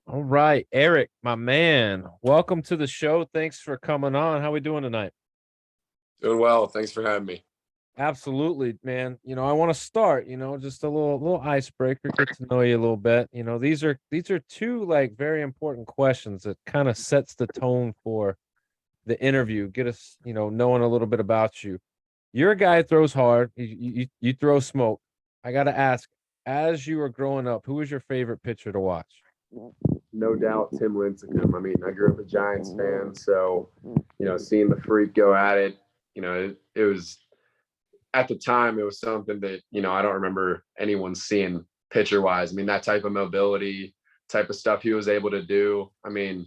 All right, Eric, my man, welcome to the show. Thanks for coming on. How we doing tonight? Doing well. Thanks for having me. Absolutely, man. I want to start, just a little icebreaker, get to know you a little bit. These are two like very important questions that kind of sets the tone for the interview. Get us, knowing a little bit about you. You're a guy that throws hard. You throw smoke. I got to ask, as you were growing up, who was your favorite pitcher to watch? No doubt, Tim Lincecum. I mean, I grew up a Giants fan, so seeing the freak go at it, it was at the time it was something that I don't remember anyone seeing pitcher wise. I mean, that type of mobility, type of stuff he was able to do. I mean,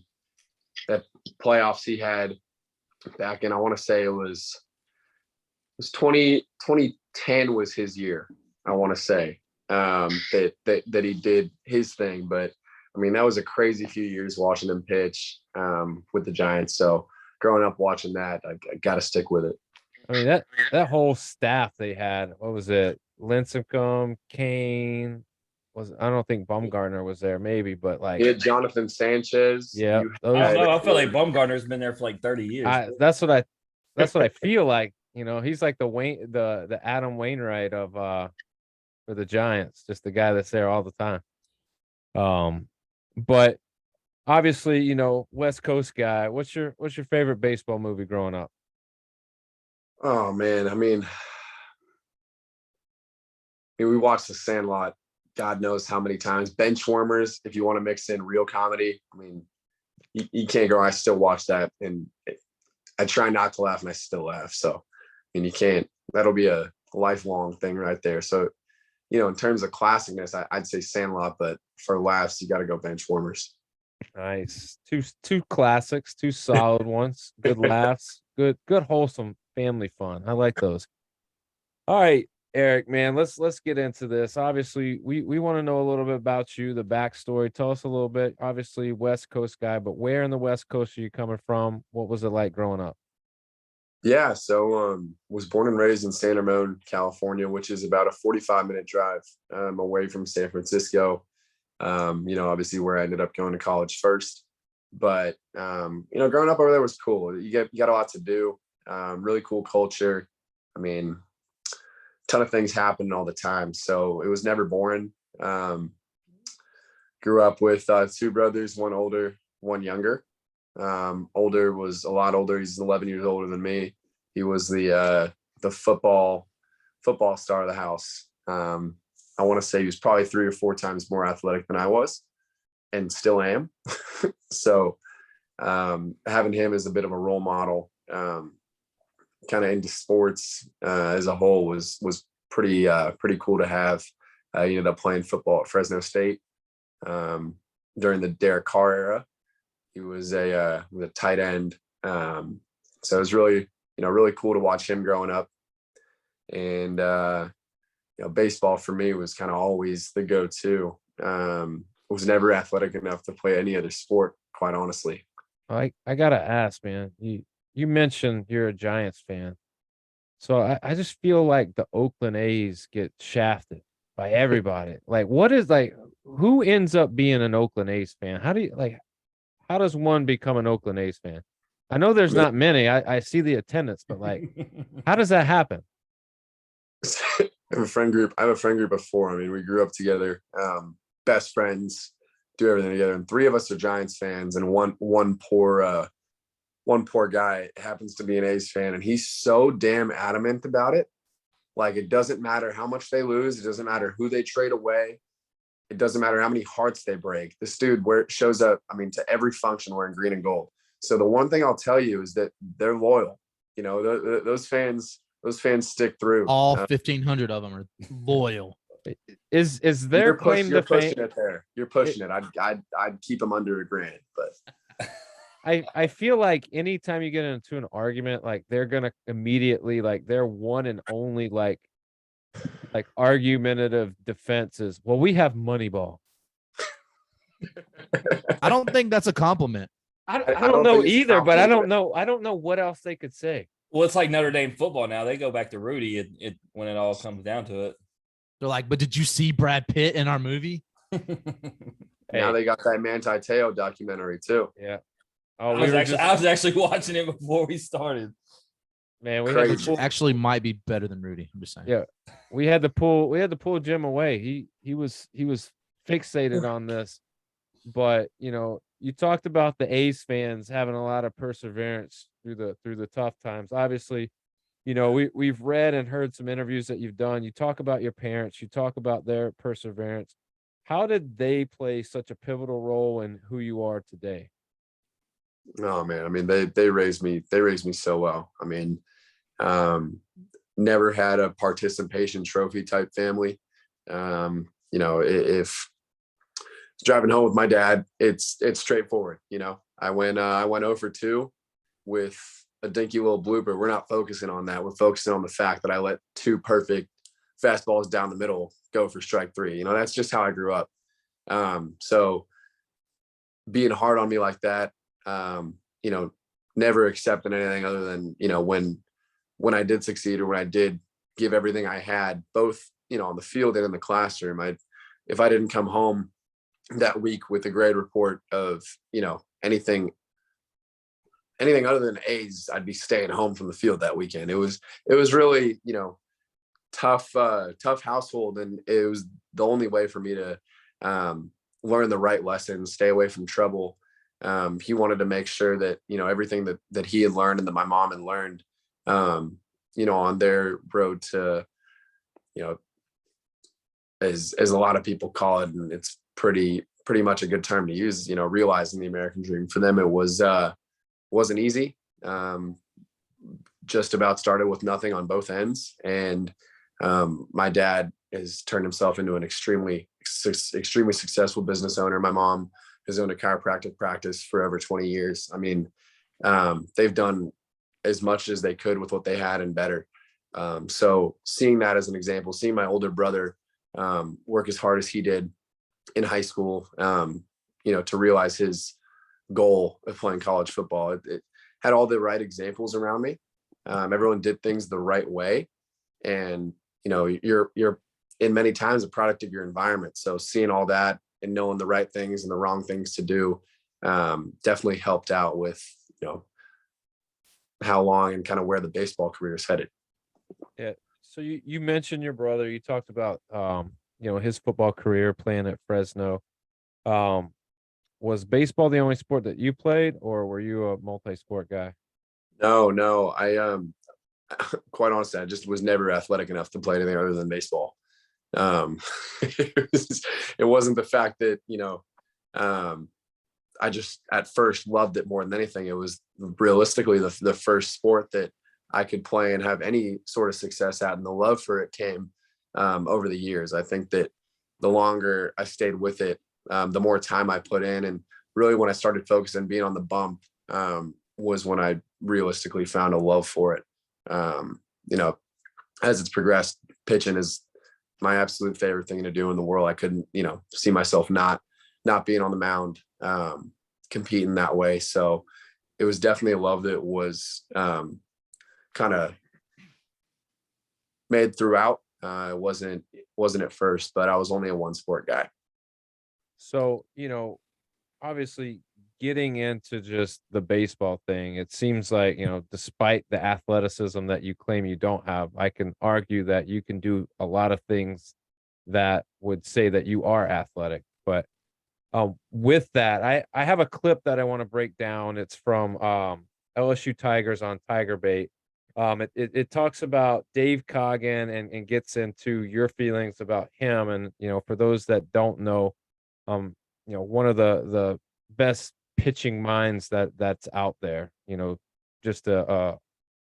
that playoffs he had back in, I want to say it was 2010 was his year. I want to say that he did his thing, but I mean, that was a crazy few years watching him pitch with the Giants. So growing up watching that, I got to stick with it. I mean that whole staff they had. What was it? Lincecum, Kane. I don't think Bumgarner was there, maybe, but You like, had Jonathan Sanchez. yeah, You I don't those. know. I feel like Bumgarner's been there for like 30 years. That's what I feel like. He's like the Adam Wainwright of for the Giants, just the guy that's there all the time. But obviously, West Coast guy. What's your favorite baseball movie growing up? Oh man, I mean, we watched The Sandlot. God knows how many times. Benchwarmers, if you want to mix in real comedy. I mean, you can't go. I still watch that, and I try not to laugh, and I still laugh. So, I mean, you can't. That'll be a lifelong thing right there. So, in terms of classicness, I'd say Sandlot, but for laughs, you got to go Benchwarmers. Nice. Two classics, two solid ones. Good laughs. Good wholesome family fun. I like those. All right, Eric, man, let's get into this. Obviously, we want to know a little bit about you, the backstory. Tell us a little bit. Obviously, West Coast guy, but where in the West Coast are you coming from? What was it like growing up? Yeah, so was born and raised in San Ramon, California, which is about a 45-minute drive away from San Francisco. Obviously where I ended up going to college first. But growing up over there was cool. You got a lot to do. Really cool culture. I mean, ton of things happening all the time. So it was never boring. Grew up with two brothers, one older, one younger. Older was a lot older. He's 11 years older than me. He was the football star of the house. I want to say he was probably 3 or 4 times more athletic than I was, and still am. So having him as a bit of a role model, kind of into sports as a whole was pretty cool to have. He ended up playing football at Fresno State during the Derek Carr era. He was a tight end. So it was really, really cool to watch him growing up. And, baseball for me was kind of always the go-to. Was never athletic enough to play any other sport, quite honestly. I gotta ask, man. You mentioned you're a Giants fan. So I just feel like the Oakland A's get shafted by everybody. Like, who ends up being an Oakland A's fan? How does one become an Oakland A's fan? I know there's not many. I see the attendance, but like, how does that happen? I have a friend group. Of 4. I mean, we grew up together, best friends, do everything together. And 3 of us are Giants fans, and one poor guy happens to be an A's fan, and he's so damn adamant about it. Like, it doesn't matter how much they lose. It doesn't matter who they trade away. It doesn't matter how many hearts they break. This dude shows up, I mean, to every function wearing green and gold. So the one thing I'll tell you is that they're loyal. Those fans stick through. All 1,500 of them are loyal. Is their claim to fame? You're pushing it there. You're pushing it. I'd keep them under $1,000, but I feel like anytime you get into an argument, like they're gonna immediately like their one and only like argumentative defense is, well, we have Moneyball. I don't think that's a compliment. I don't know either, but I don't know what else they could say. Well, it's like Notre Dame football now. They go back to Rudy when it all comes down to it. They're like, but did you see Brad Pitt in our movie? Now Hey, they got that Manti Teo documentary too. yeah. I Oh, was actually watching it before we started. man, we had to Crazy. pull, Actually, might be better than Rudy. I'm just saying. yeah, we had to pull Jim away. He was fixated on this, but you talked about the A's fans having a lot of perseverance through the tough times. Obviously, we've read and heard some interviews that you've done. You talk about your parents, you talk about their perseverance. How did they play such a pivotal role in who you are today? Oh man, I mean they raised me so well. I mean, never had a participation trophy type family. If driving home with my dad, it's straightforward. I went 0 for 2 with a dinky little blooper. We're not focusing on that. We're focusing on the fact that I let 2 perfect fastballs down the middle go for strike 3. That's just how I grew up. So being hard on me like that, never accepting anything other than, when I did succeed or when I did give everything I had, both, on the field and in the classroom. If I didn't come home that week with a grade report of, anything other than A's, I'd be staying home from the field that weekend. It was really, tough household. And it was the only way for me to learn the right lessons, stay away from trouble. He wanted to make sure that, everything that he had learned and that my mom had learned, on their road to, as a lot of people call it, and it's pretty much a good term to use, realizing the American dream. For them, it wasn't easy. Just about started with nothing on both ends. And my dad has turned himself into an extremely successful business owner. My mom has owned a chiropractic practice for over 20 years. I mean, they've done as much as they could with what they had and better. So seeing that as an example, seeing my older brother work as hard as he did in high school, to realize his goal of playing college football, it had all the right examples around me. Everyone did things the right way. And, you're in many times a product of your environment. So seeing all that and knowing the right things and the wrong things to do definitely helped out with, how long and kind of where the baseball career is headed. Yeah. So you mentioned your brother. You talked about his football career playing at Fresno. Was baseball the only sport that you played, or were you a multi-sport guy? No, I quite honestly, I just was never athletic enough to play anything other than baseball. It wasn't the fact that, I just at first loved it more than anything. It was realistically the first sport that I could play and have any sort of success at. And the love for it came over the years. I think that the longer I stayed with it, the more time I put in. And really when I started focusing being on the bump was when I realistically found a love for it. As it's progressed, pitching is my absolute favorite thing to do in the world. I couldn't, see myself not being on the mound, competing that way. So it was definitely a love that was kind of made throughout. It wasn't at first, but I was only a one sport guy. So, obviously getting into just the baseball thing, it seems like, despite the athleticism that you claim you don't have, I can argue that you can do a lot of things that would say that you are athletic. But with that, I have a clip that I want to break down. It's from LSU Tigers on Tiger Bait. It talks about Dave Coggin and gets into your feelings about him. And, for those that don't know, one of the best pitching minds that's out there, just a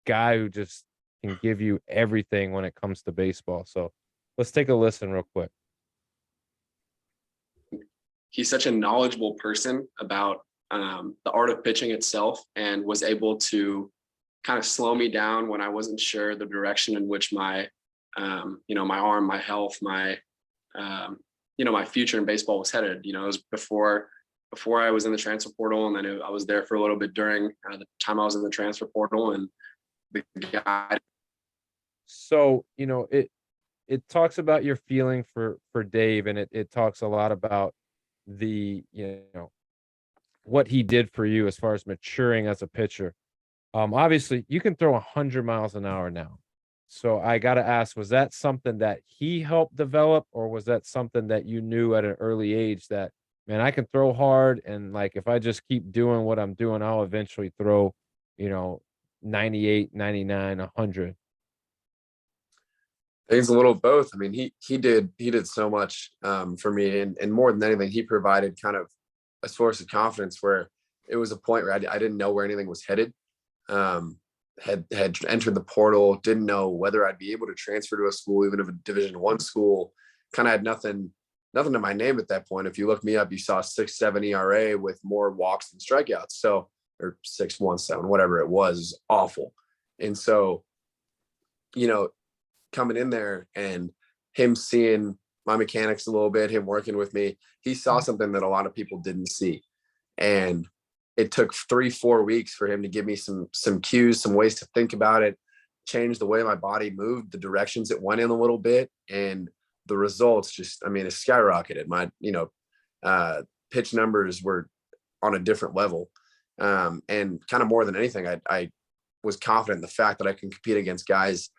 guy who just can give you everything when it comes to baseball. So let's take a listen real quick. He's such a knowledgeable person about the art of pitching itself, and was able to kind of slow me down when I wasn't sure the direction in which my my arm, my health, my my future in baseball was headed. It was before I was in the transfer portal, and then I was there for a little bit during the time I was in the transfer portal. And the guy. So it talks about your feeling for Dave, and it talks a lot about the, what he did for you as far as maturing as a pitcher. Obviously, you can throw 100 miles an hour now. So I got to ask, was that something that he helped develop, or was that something that you knew at an early age that, man, I can throw hard, and like if I just keep doing what I'm doing, I'll eventually throw, you know, 98, 99, 100. I think it's a little of both. I mean, he did so much for me, and more than anything, he provided kind of a source of confidence where it was a point where I didn't know where anything was headed. Had entered the portal, didn't know whether I'd be able to transfer to a school, even if a Division I school. Kind of had nothing to my name at that point. If you look me up, you saw 6.7 ERA with more walks than strikeouts. So, or 6.17, whatever it was awful. And so, coming in there and him seeing my mechanics a little bit, him working with me, he saw something that a lot of people didn't see. And it took 3-4 weeks for him to give me some cues, some ways to think about it, change the way my body moved, the directions it went in a little bit. And the results just, I mean, it skyrocketed. My, pitch numbers were on a different level. And kind of more than anything, I was confident in the fact that I can compete against guys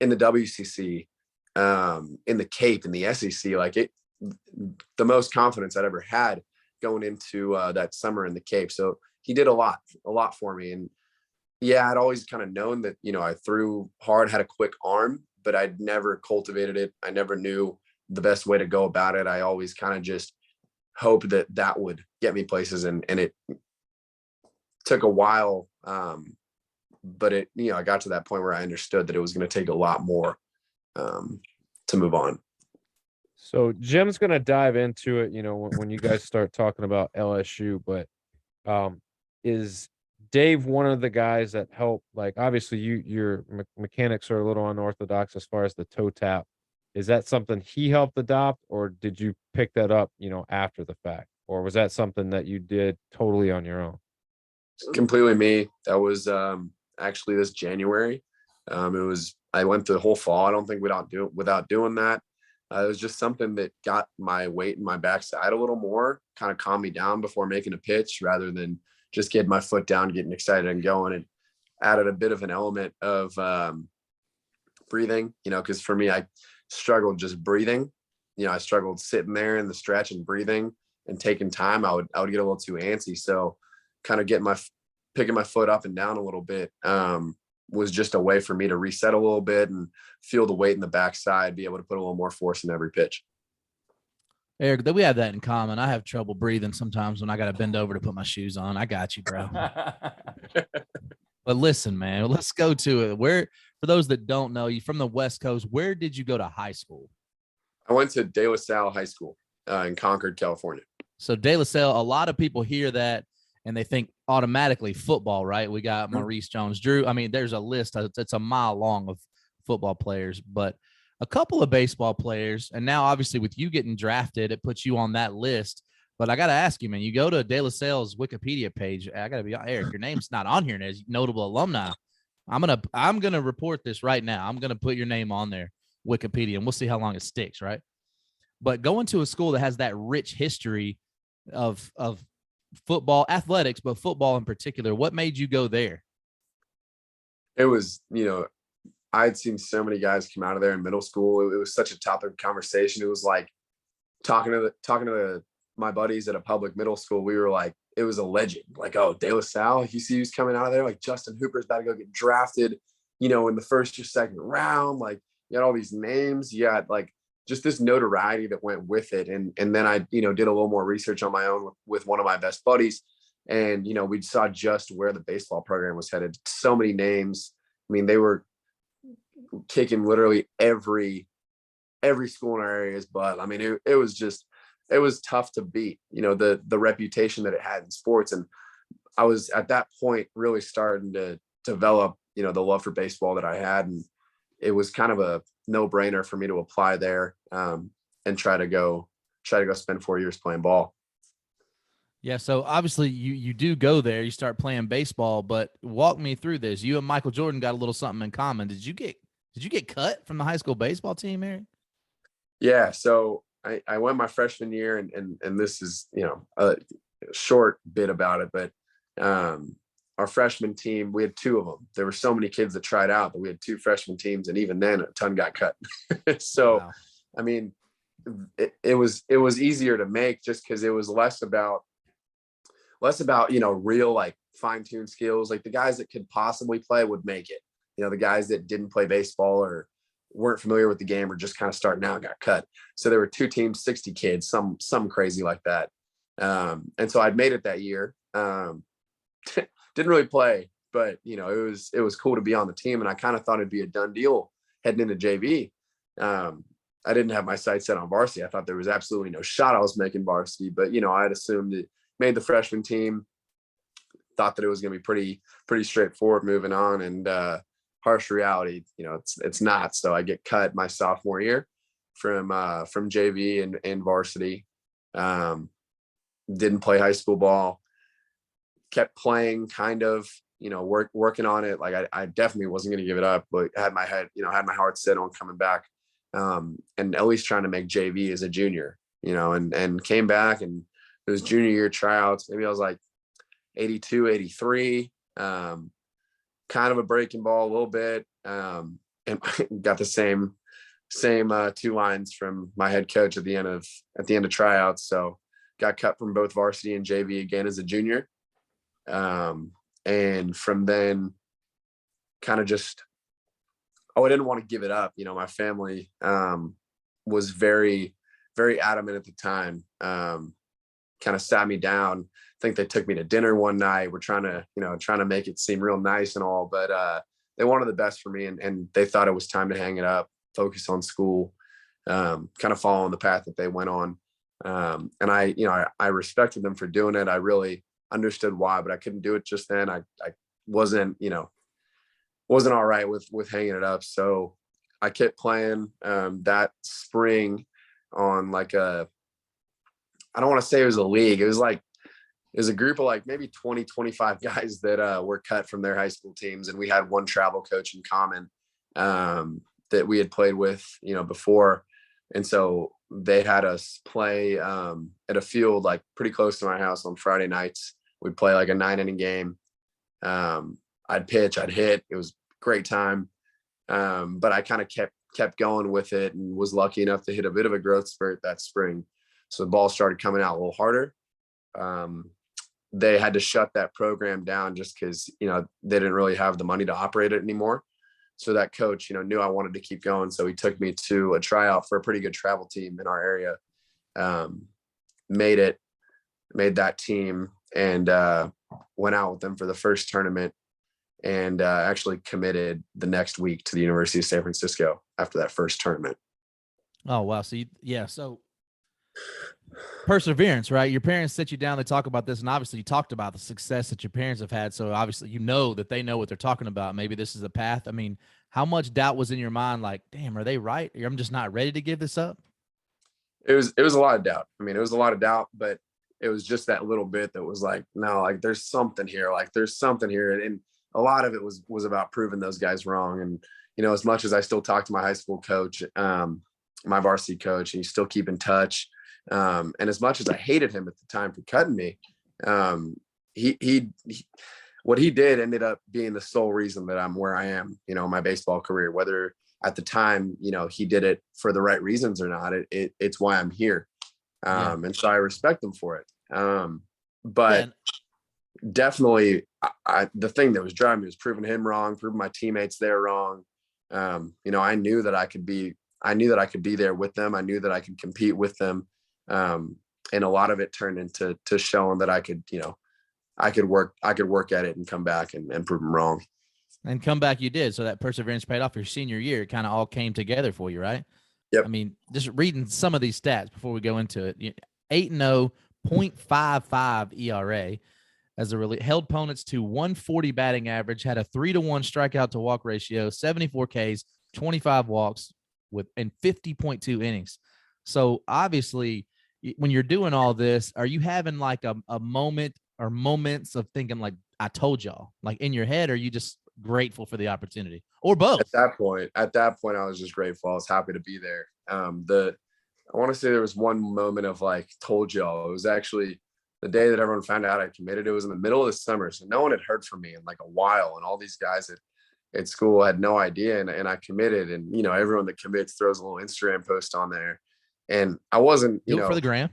in the WCC, in the Cape, in the SEC, the most confidence I'd ever had going into that summer in the Cape. So he did a lot for me. And yeah, I'd always kind of known that, I threw hard, had a quick arm, but I'd never cultivated it. I never knew the best way to go about it. I always kind of just hoped that would get me places. And it took a while. But I got to that point where I understood that it was going to take a lot more to move on. So Jim's going to dive into it, when you guys start talking about LSU, but is Dave one of the guys that help? Like, obviously your mechanics are a little unorthodox as far as the toe tap. Is that something he helped adopt, or did you pick that up, after the fact, or was that something that you did totally on your own? Completely me. That was actually this January. I went through the whole fall. I don't think without doing that. It was just something that got my weight in my backside a little more, kind of calmed me down before making a pitch, rather than just getting my foot down, getting excited and going. And added a bit of an element of breathing, because for me, I struggled just breathing. I struggled sitting there in the stretch and breathing and taking time. I would get a little too antsy. So kind of picking my foot up and down a little bit was just a way for me to reset a little bit and feel the weight in the backside, be able to put a little more force in every pitch. Eric, we have that in common. I have trouble breathing sometimes when I got to bend over to put my shoes on. I got you, bro. But listen, man, let's go to it. For those that don't know, you from the West Coast, where did you go to high school? I went to De La Salle High School in Concord, California. So De La Salle, a lot of people hear that and they think automatically football, right? We got Maurice Jones-Drew. I mean, there's a list. It's a mile long of football players, but a couple of baseball players. And now, obviously, with you getting drafted, it puts you on that list. But I got to ask you, man, you go to De La Salle's Wikipedia page. I got to be Eric, your name's not on here as notable alumni. I'm going to report this right now. I'm going to put your name on there, Wikipedia, and we'll see how long it sticks, right? But going to a school that has that rich history of football, athletics, but football in particular, what made you go there? It was, I'd seen so many guys come out of there in middle school. It was such a topic of conversation. It was like talking to my buddies at a public middle school. We were like, it was a legend. Like, oh, De La Salle, you see who's coming out of there? Like Justin Hooper's about to go get drafted, in the first or second round. Like, you had all these names. You had like just this notoriety that went with it. And then I, did a little more research on my own with one of my best buddies. And, we saw just where the baseball program was headed. So many names. I mean, they were kicking literally every school in our area's butt. I mean, it was tough to beat, the reputation that it had in sports. And I was at that point really starting to develop, the love for baseball that I had. And it was kind of a no-brainer for me to apply there and try to go spend 4 years playing ball. Yeah, so obviously you do go there, you start playing baseball, but walk me through this. You and Michael Jordan got a little something in common. Did you get Did you get cut from the high school baseball team, Eric? Yeah. So I went my freshman year, and this is, a short bit about it, but our freshman team, we had two of them. There were so many kids that tried out, but we had two freshman teams, and even then a ton got cut. So, Wow. I mean, it was easier to make just because it was less about, real like fine-tuned skills. Like the guys that could possibly play would make it. The guys that didn't play baseball or weren't familiar with the game or just kind of starting out got cut. So there were two teams, 60 kids, some crazy like that. And so I'd made it that year. Didn't really play, but it was cool to be on the team, and I kind of thought it'd be a done deal heading into JV. I didn't have my sights set on varsity. I thought there was absolutely no shot I was making varsity, but I had assumed it, made the freshman team, thought that it was going to be pretty straightforward moving on, and harsh reality, it's not. So I get cut my sophomore year from JV and varsity. Didn't play high school ball, kept playing, kind of, working on it. Like I definitely wasn't going to give it up, but had my heart set on coming back, and at least trying to make JV as a junior, and came back, and it was junior year tryouts. Maybe I was like 82, 83, kind of a breaking ball a little bit, and got the same two lines from my head coach at the end of tryouts. So got cut from both varsity and JV again as a junior. And from then kind of just, I didn't want to give it up. My family, was very, very adamant at the time, kind of sat me down. I think they took me to dinner one night. We're trying to make it seem real nice and all, but, they wanted the best for me, and they thought it was time to hang it up, focus on school, kind of following the path that they went on. And I respected them for doing it. I really understood why, but I couldn't do it just then. I wasn't all right with hanging it up. So I kept playing, that spring on like I don't want to say it was a league. It was a group of like maybe 20, 25 guys that were cut from their high school teams. And we had one travel coach in common, that we had played with, before. And so they had us play at a field like pretty close to my house on Friday nights. We'd play like a 9-inning game. I'd pitch, I'd hit. It was a great time. But I kind of kept going with it, and was lucky enough to hit a bit of a growth spurt that spring. So the ball started coming out a little harder. They had to shut that program down just because, they didn't really have the money to operate it anymore. So that coach, knew I wanted to keep going. So he took me to a tryout for a pretty good travel team in our area. Made that team, and went out with them for the first tournament, and actually committed the next week to the University of San Francisco after that first tournament. Oh, wow. So so perseverance, right? Your parents sit you down, they talk about this, and obviously you talked about the success that your parents have had. So obviously that they know what they're talking about. Maybe this is a path. I mean, how much doubt was in your mind? Like, damn, are they right? I'm just not ready to give this up. It was a lot of doubt. I mean, it was a lot of doubt, but it was just that little bit that was like, no, like there's something here. Like there's something here. And a lot of it was about proving those guys wrong. And, as much as I still talk to my high school coach, my varsity coach, and you still keep in touch. And as much as I hated him at the time for cutting me, he what he did ended up being the sole reason that I'm where I am, in my baseball career. Whether at the time, he did it for the right reasons or not, it's why I'm here. And so I respect him for it. But definitely the thing that was driving me was proving him wrong, proving my teammates there wrong. I knew that I could be there with them. I knew that I could compete with them. And a lot of it turned into showing that I could work at it and come back and prove them wrong. And come back you did. So that perseverance paid off your senior year. It kind of all came together for you, right? Yep. I mean, just reading some of these stats before we go into it. 8-0, 0.55 ERA as a held opponents to 140 batting average, had a 3-to-1 strikeout to walk ratio, 74 Ks, 25 walks and 50.2 innings. So obviously when you're doing all this, are you having like a moment or moments of thinking like, I told y'all, like in your head, or you just grateful for the opportunity, or both? At that point, I was just grateful. I was happy to be there. I want to say there was one moment of like, told y'all, it was actually the day that everyone found out I committed. It was in the middle of the summer. So no one had heard from me in like a while. And all these guys at school had no idea. And I committed, and, you know, everyone that commits throws a little Instagram post on there. And I wasn't, Do it for the gram.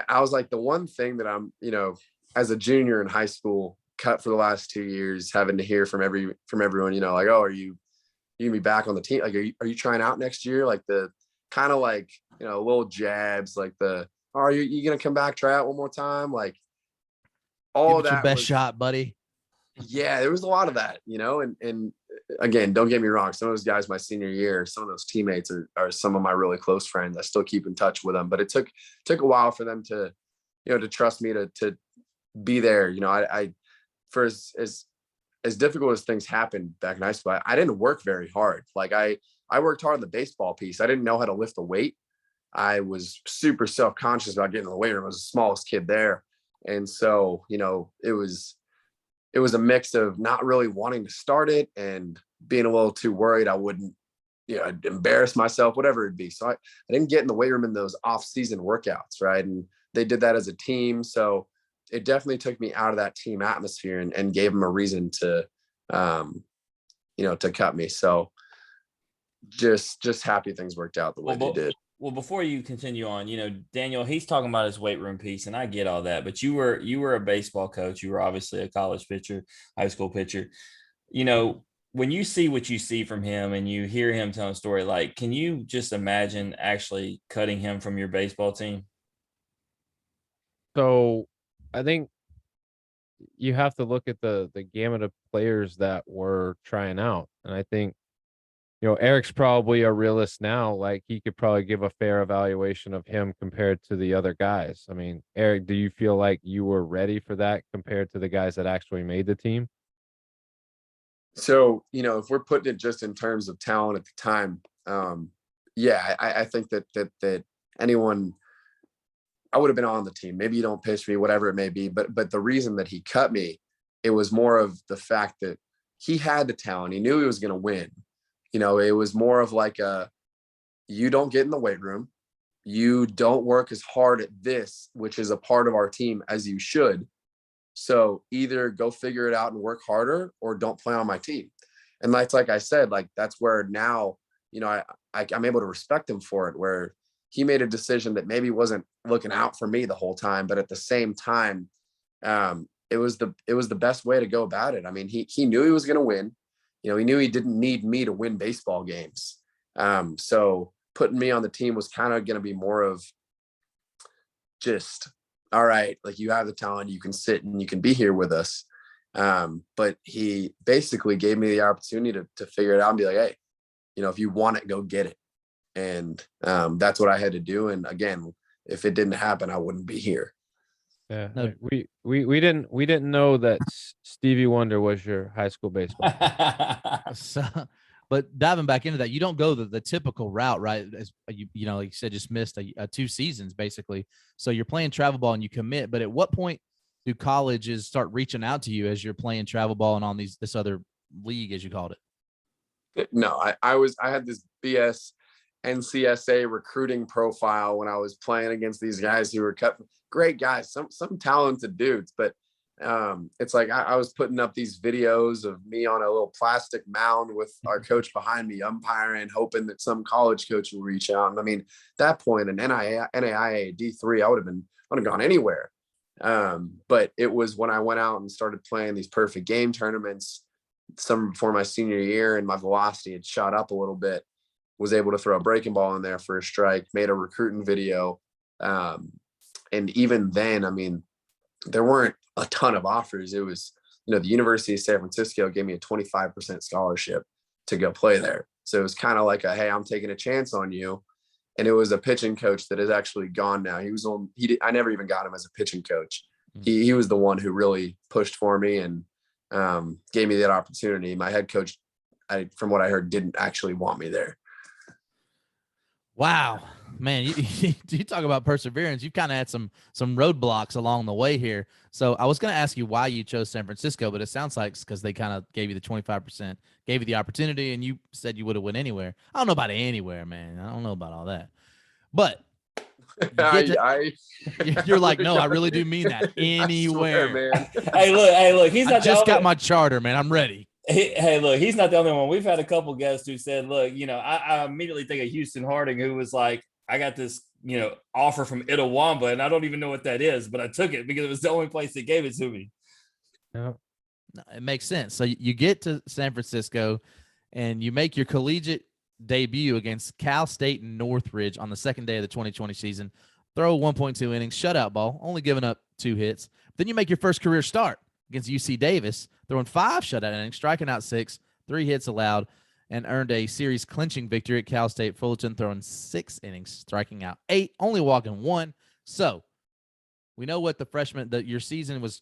I was like, the one thing that I'm, you know, as a junior in high school, cut for the last 2 years, having to hear from everyone, you know, like, oh, are you gonna be back on the team? Like, are you trying out next year? Like the kind of like, you know, little jabs, like oh, are you gonna come back, try out one more time? Like all Give of it your that best shot, buddy. Yeah, there was a lot of that, you know, and again, don't get me wrong. Some of those guys, my senior year, some of those teammates are some of my really close friends. I still keep in touch with them, but it took a while for them to, you know, to trust me to be there. You know, I for as difficult as things happened back in high school, I didn't work very hard. Like I worked hard on the baseball piece. I didn't know how to lift a weight. I was super self-conscious about getting in the weight room. I was the smallest kid there. And so, you know, it was a mix of not really wanting to start it and being a little too worried I wouldn't, you know, I'd embarrass myself, whatever it'd be. So I didn't get in the weight room in those off-season workouts, right? And they did that as a team. So it definitely took me out of that team atmosphere and gave them a reason to, you know, to cut me. So just happy things worked out the way they did. Well, before you continue on, you know, Daniel, he's talking about his weight room piece, and I get all that. But you were a baseball coach. You were obviously a college pitcher, high school pitcher. You know, when you see what you see from him and you hear him tell a story, like, can you just imagine actually cutting him from your baseball team? So I think you have to look at the gamut of players that were trying out. And I think, you know, Eric's probably a realist now. Like he could probably give a fair evaluation of him compared to the other guys. I mean, Eric, do you feel like you were ready for that compared to the guys that actually made the team? So, you know, if we're putting it just in terms of talent at the time, yeah, I think that anyone, I would have been on the team. Maybe you don't pitch me, whatever it may be. But the reason that he cut me, it was more of the fact that he had the talent. He knew he was going to win. You know, it was more of like you don't get in the weight room. You don't work as hard at this, which is a part of our team, as you should. So either go figure it out and work harder or don't play on my team. And that's like I said, like that's where now, you know, I'm able to respect him for it, where he made a decision that maybe wasn't looking out for me the whole time, but at the same time, it was the best way to go about it. I mean, he knew he was going to win. You know, he knew he didn't need me to win baseball games. So putting me on the team was kind of going to be more of just, all right, like you have the talent, you can sit and you can be here with us. But he basically gave me the opportunity to figure it out and be like, hey, you know, if you want it, go get it. And that's what I had to do. And again, if it didn't happen, I wouldn't be here. Yeah, No. we didn't know that Stevie Wonder was your high school baseball. So, but diving back into that, you don't go the typical route, right? As you know, like you said, just missed 2 seasons basically. So you're playing travel ball and you commit. But at what point do colleges start reaching out to you as you're playing travel ball and on this other league, as you called it? No, I had this BS NCSA recruiting profile when I was playing against these guys who were great guys, some talented dudes, but it's like I was putting up these videos of me on a little plastic mound with our coach behind me umpiring, hoping that some college coach will reach out. And I mean, that point in NAIA D3, I would have gone anywhere. But it was when I went out and started playing these perfect game tournaments, some before my senior year, and my velocity had shot up a little bit, was able to throw a breaking ball in there for a strike, made a recruiting video. And even then, I mean, there weren't a ton of offers. It was, you know, the University of San Francisco gave me a 25% scholarship to go play there. So it was kind of like hey, I'm taking a chance on you. And it was a pitching coach that is actually gone now. I never even got him as a pitching coach. He was the one who really pushed for me and gave me that opportunity. My head coach, from what I heard, didn't actually want me there. Wow. Man, you talk about perseverance. You've kind of had some roadblocks along the way here. So I was going to ask you why you chose San Francisco, but it sounds like it's because they kind of gave you the 25%, gave you the opportunity, and you said you would have went anywhere. I don't know about anywhere, man. I don't know about all that. But you're like, no, I really do mean that. Anywhere, man. Hey, look. He's I not just the got only, my charter, man. I'm ready. Hey, look. He's not the only one. We've had a couple guests who said, look, I immediately think of Houston Harding, who was like, I got this, offer from Itawamba, and I don't even know what that is, but I took it because it was the only place that gave it to me. Yeah. No, it makes sense. So you get to San Francisco, and you make your collegiate debut against Cal State and Northridge on the second day of the 2020 season. Throw 1.2 innings, shutout ball, only giving up 2 hits. Then you make your first career start against UC Davis, throwing 5 shutout innings, striking out 6, 3 hits allowed, and earned a series clinching victory at Cal State Fullerton, throwing 6 innings, striking out 8, only walking 1. So we know what the freshman that your season was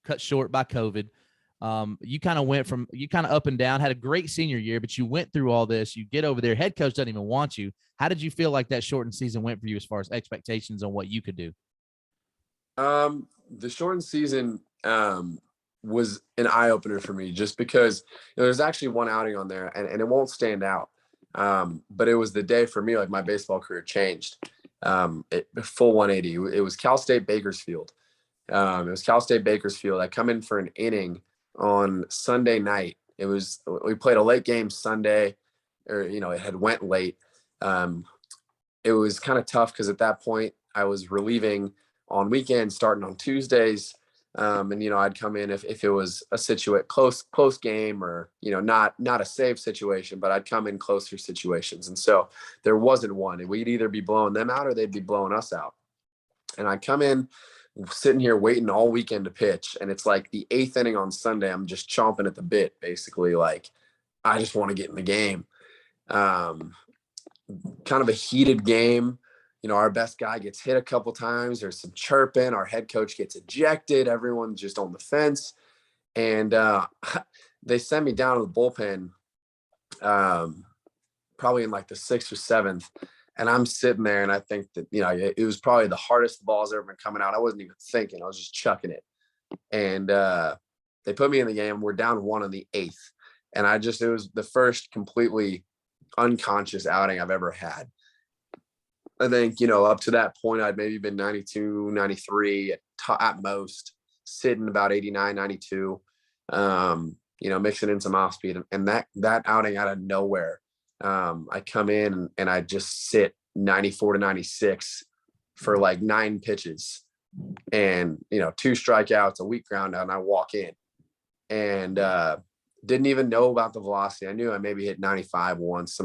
cut short by COVID. You kind of up and down, had a great senior year, but you went through all this. You get over there, head coach doesn't even want you. How did you feel like that shortened season went for you as far as expectations on what you could do? The shortened season was an eye opener for me, just because there's actually one outing on there, and it won't stand out. But it was the day for me, like my baseball career changed. Full 180. It was Cal State Bakersfield. I come in for an inning on Sunday night. We played a late game Sunday, or it had went late. It was kind of tough because at that point I was relieving on weekends, starting on Tuesdays. And I'd come in if it was a close game, or not a safe situation, but I'd come in closer situations. And so there wasn't one. We'd either be blowing them out or they'd be blowing us out. And I'd come in sitting here waiting all weekend to pitch, and it's like the 8th inning on Sunday. I'm just chomping at the bit, basically. Like, I just want to get in the game. Kind of a heated game. Our best guy gets hit a couple times. There's some chirping. Our head coach gets ejected. Everyone's just on the fence. And they sent me down to the bullpen probably in like the 6th or 7th. And I'm sitting there, and I think that, it was probably the hardest the ball's ever been coming out. I wasn't even thinking. I was just chucking it. And they put me in the game. We're down 1 in the 8th. And it was the first completely unconscious outing I've ever had. I think, up to that point, I'd maybe been 92, 93 at most, sitting about 89, 92, mixing in some off speed. And that outing out of nowhere, I come in and I just sit 94 to 96 for like 9 pitches, and 2 strikeouts, a weak ground out, and I walk in, and didn't even know about the velocity. I knew I maybe hit 95 once.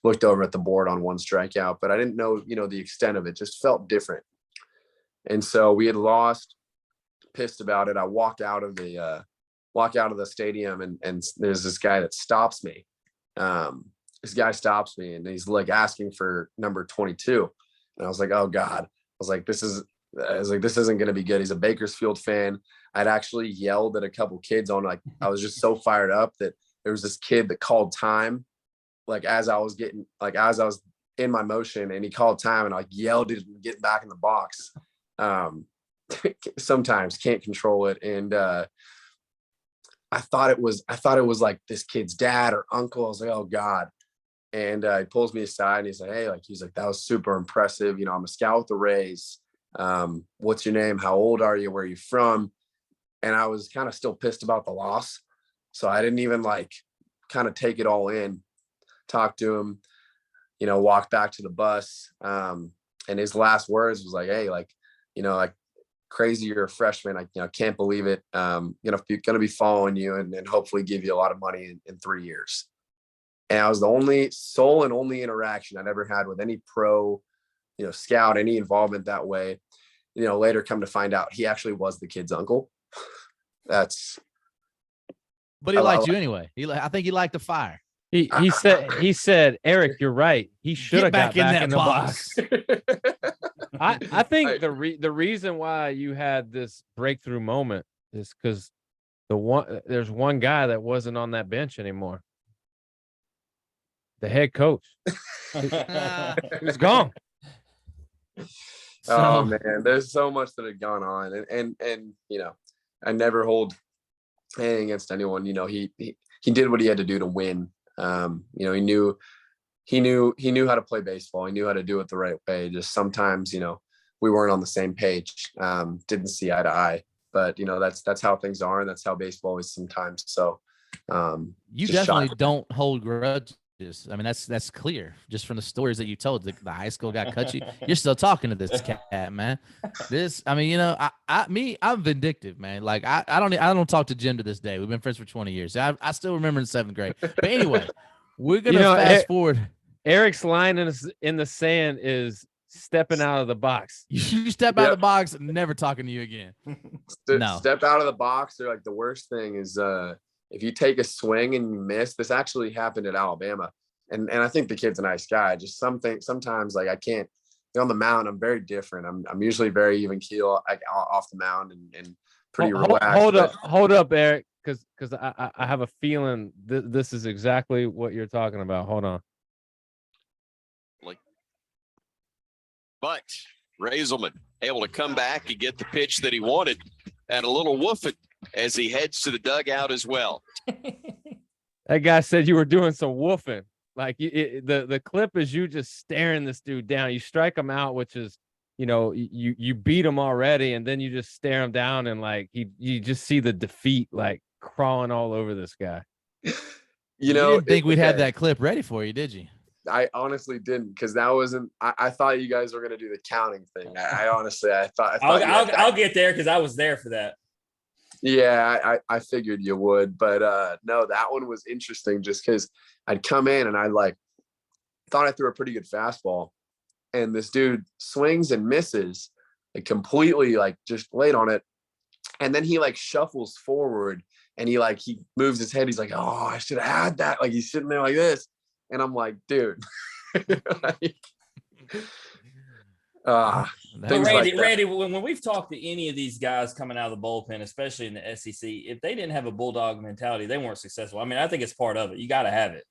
Looked over at the board on 1 strikeout, but I didn't know the extent of it. Just felt different. And so we had lost, pissed about it. I walk out of the stadium, and there's this guy that stops me. This guy stops me, and he's like asking for number 22. And I was like, oh God. I was like, this isn't going to be good. He's a Bakersfield fan. I'd actually yelled at a couple kids I was just so fired up that there was this kid that called time, as I was in my motion, and he called time, and I yelled at him, get back in the box. Sometimes can't control it. And I thought it was like this kid's dad or uncle. I was like, oh God. And he pulls me aside, and he's like, hey, that was super impressive. I'm a scout with the Rays. What's your name? How old are you? Where are you from? And I was kind of still pissed about the loss. So I didn't even kind of take it all in, talk to him, walk back to the bus. And his last words was like, hey, crazy, you're a freshman. I can't believe it. Going to be following you and hopefully give you a lot of money in 3 years. And I was the sole and only interaction I'd ever had with any pro, scout, any involvement that way. Later come to find out he actually was the kid's uncle. But he liked you anyway. I think he liked the fire. He said, Eric, you're right. He should have got back in the box. I think the reason why you had this breakthrough moment is because there's one guy that wasn't on that bench anymore. The head coach. He was gone. Oh So man, there's so much that had gone on, and you know, I never hold anything against anyone. You know, he did what he had to do to win. You know, he knew how to play baseball. He knew how to do it the right way. Just sometimes, you know, we weren't on the same page. Didn't see eye to eye. But you know, that's how things are, and that's how baseball is sometimes. So you just definitely shot. don't hold grudges. I mean, that's clear just from the stories that you told. The high school guy cut you. You're still talking to this cat, man. I mean, you know, I'm vindictive, man. Like I don't talk to Jim to this day. We've been friends for 20 years. I still remember in 7th grade. But anyway, we're gonna fast forward. Eric's line in the sand is stepping out of the box. You step out of the box, never talking to you again. No. Step out of the box. Or like the worst thing is if you take a swing and you miss. This actually happened at Alabama, and I think the kid's a nice guy. Just sometimes like I can't. On the mound, I'm very different. I'm usually very even keel, like off the mound and pretty relaxed. Hold up, Eric, because I have a feeling this is exactly what you're talking about. Hold on. But Reyzelman able to come back and get the pitch that he wanted, and a little woofing as he heads to the dugout as well. That guy said you were doing some woofing. Like the clip is you just staring this dude down. You strike him out, which is, you know, you beat him already, and then you just stare him down, and like you just see the defeat like crawling all over this guy. You know, didn't think we'd have that clip ready for you, did you? I honestly didn't, because that wasn't. I thought you guys were gonna do the counting thing. I honestly, I thought I'll get there because I was there for that. Yeah, I figured you would, but no, that one was interesting just because I'd come in and I like thought I threw a pretty good fastball, and this dude swings and misses, like completely like just laid on it, and then he like shuffles forward and he moves his head. He's like, "Oh, I should have had that." Like he's sitting there like this. And I'm like, dude. Randy, when we've talked to any of these guys coming out of the bullpen, especially in the SEC, if they didn't have a bulldog mentality, they weren't successful. I mean, I think it's part of it. You got to have it.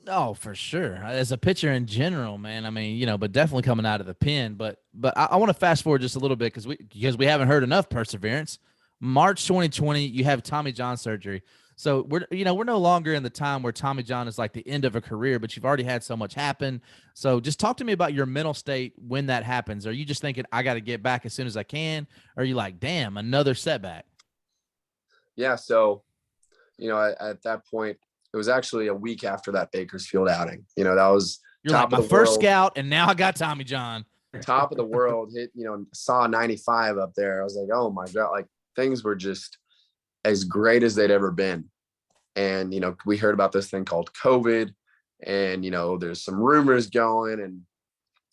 Oh, for sure. As a pitcher in general, man. I mean, you know, but definitely coming out of the pen. But I want to fast forward just a little bit because we haven't heard enough perseverance. March 2020, you have Tommy John surgery. So we're no longer in the time where Tommy John is like the end of a career, but you've already had so much happen. So just talk to me about your mental state when that happens. Are you just thinking I got to get back as soon as I can? Or are you like, damn, another setback? Yeah. So, you know, at that point, it was actually a week after that Bakersfield outing. You know, that was You're top like my first scout, and now I got Tommy John. Top of the world, hit, you know, saw 95 up there. I was like, oh my God, like things were just as great as they'd ever been. And, you know, we heard about this thing called COVID, and, you know, there's some rumors going, and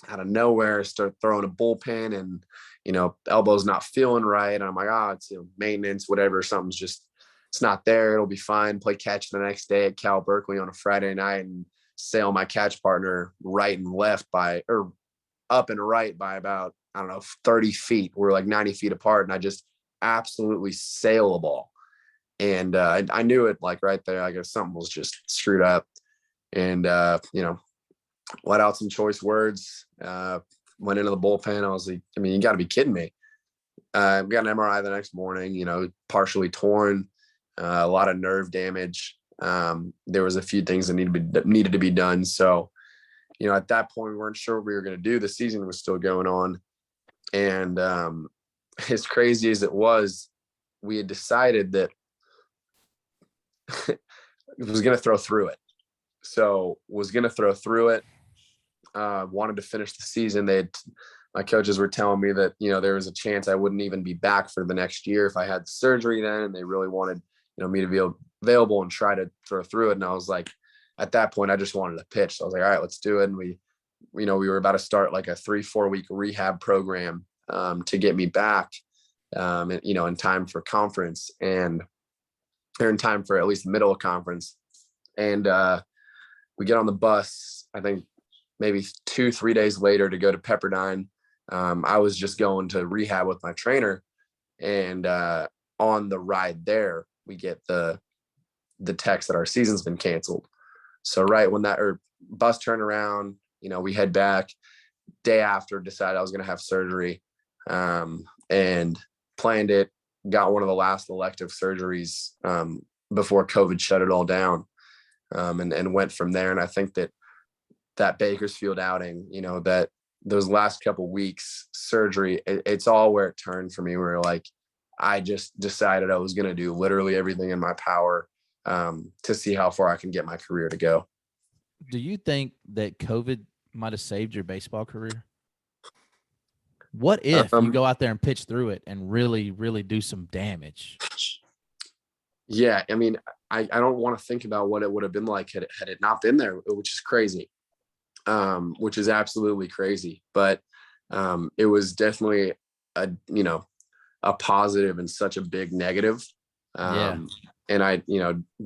out of nowhere start throwing a bullpen, and, you know, elbow's not feeling right. And I'm like, it's maintenance, whatever. Something's just, it's not there. It'll be fine. Play catch the next day at Cal Berkeley on a Friday night and sail my catch partner right and left up and right by about, I don't know, 30 feet. We're like 90 feet apart. And I just absolutely sail a ball. And I knew it like right there. I guess something was just screwed up. And, you know, let out some choice words, went into the bullpen. I was like, I mean, you got to be kidding me. We got an MRI the next morning, you know, partially torn, a lot of nerve damage. There was a few things that needed to be done. So, you know, at that point, we weren't sure what we were going to do. The season was still going on. And as crazy as it was, we had decided that it was going to throw through it. So was going to throw through it. Wanted to finish the season. My coaches were telling me that, you know, there was a chance I wouldn't even be back for the next year if I had surgery then. And they really wanted, you know, me to be available and try to throw through it. And I was like, at that point, I just wanted to pitch. So I was like, all right, let's do it. And we were about to start like a 3-4 week rehab program to get me back, you know, in time for conference or in time for at least the middle of conference. And we get on the bus, I think maybe 2-3 days later to go to Pepperdine. I was just going to rehab with my trainer, and on the ride there, we get the text that our season's been canceled. So right when that bus turned around, you know, we head back. day after decided I was going to have surgery, and planned it, got one of the last elective surgeries before COVID shut it all down, and went from there. And I think that Bakersfield outing, that those last couple weeks surgery, it's all where it turned for me, where like I just decided I was going to do literally everything in my power to see how far I can get my career to go. Do you think that COVID might have saved your baseball career? What if you go out there and pitch through it and really, really do some damage? Yeah, I mean, I don't want to think about what it would have been like had it not been there, which is crazy, which is absolutely crazy. But it was definitely a positive and such a big negative. And I,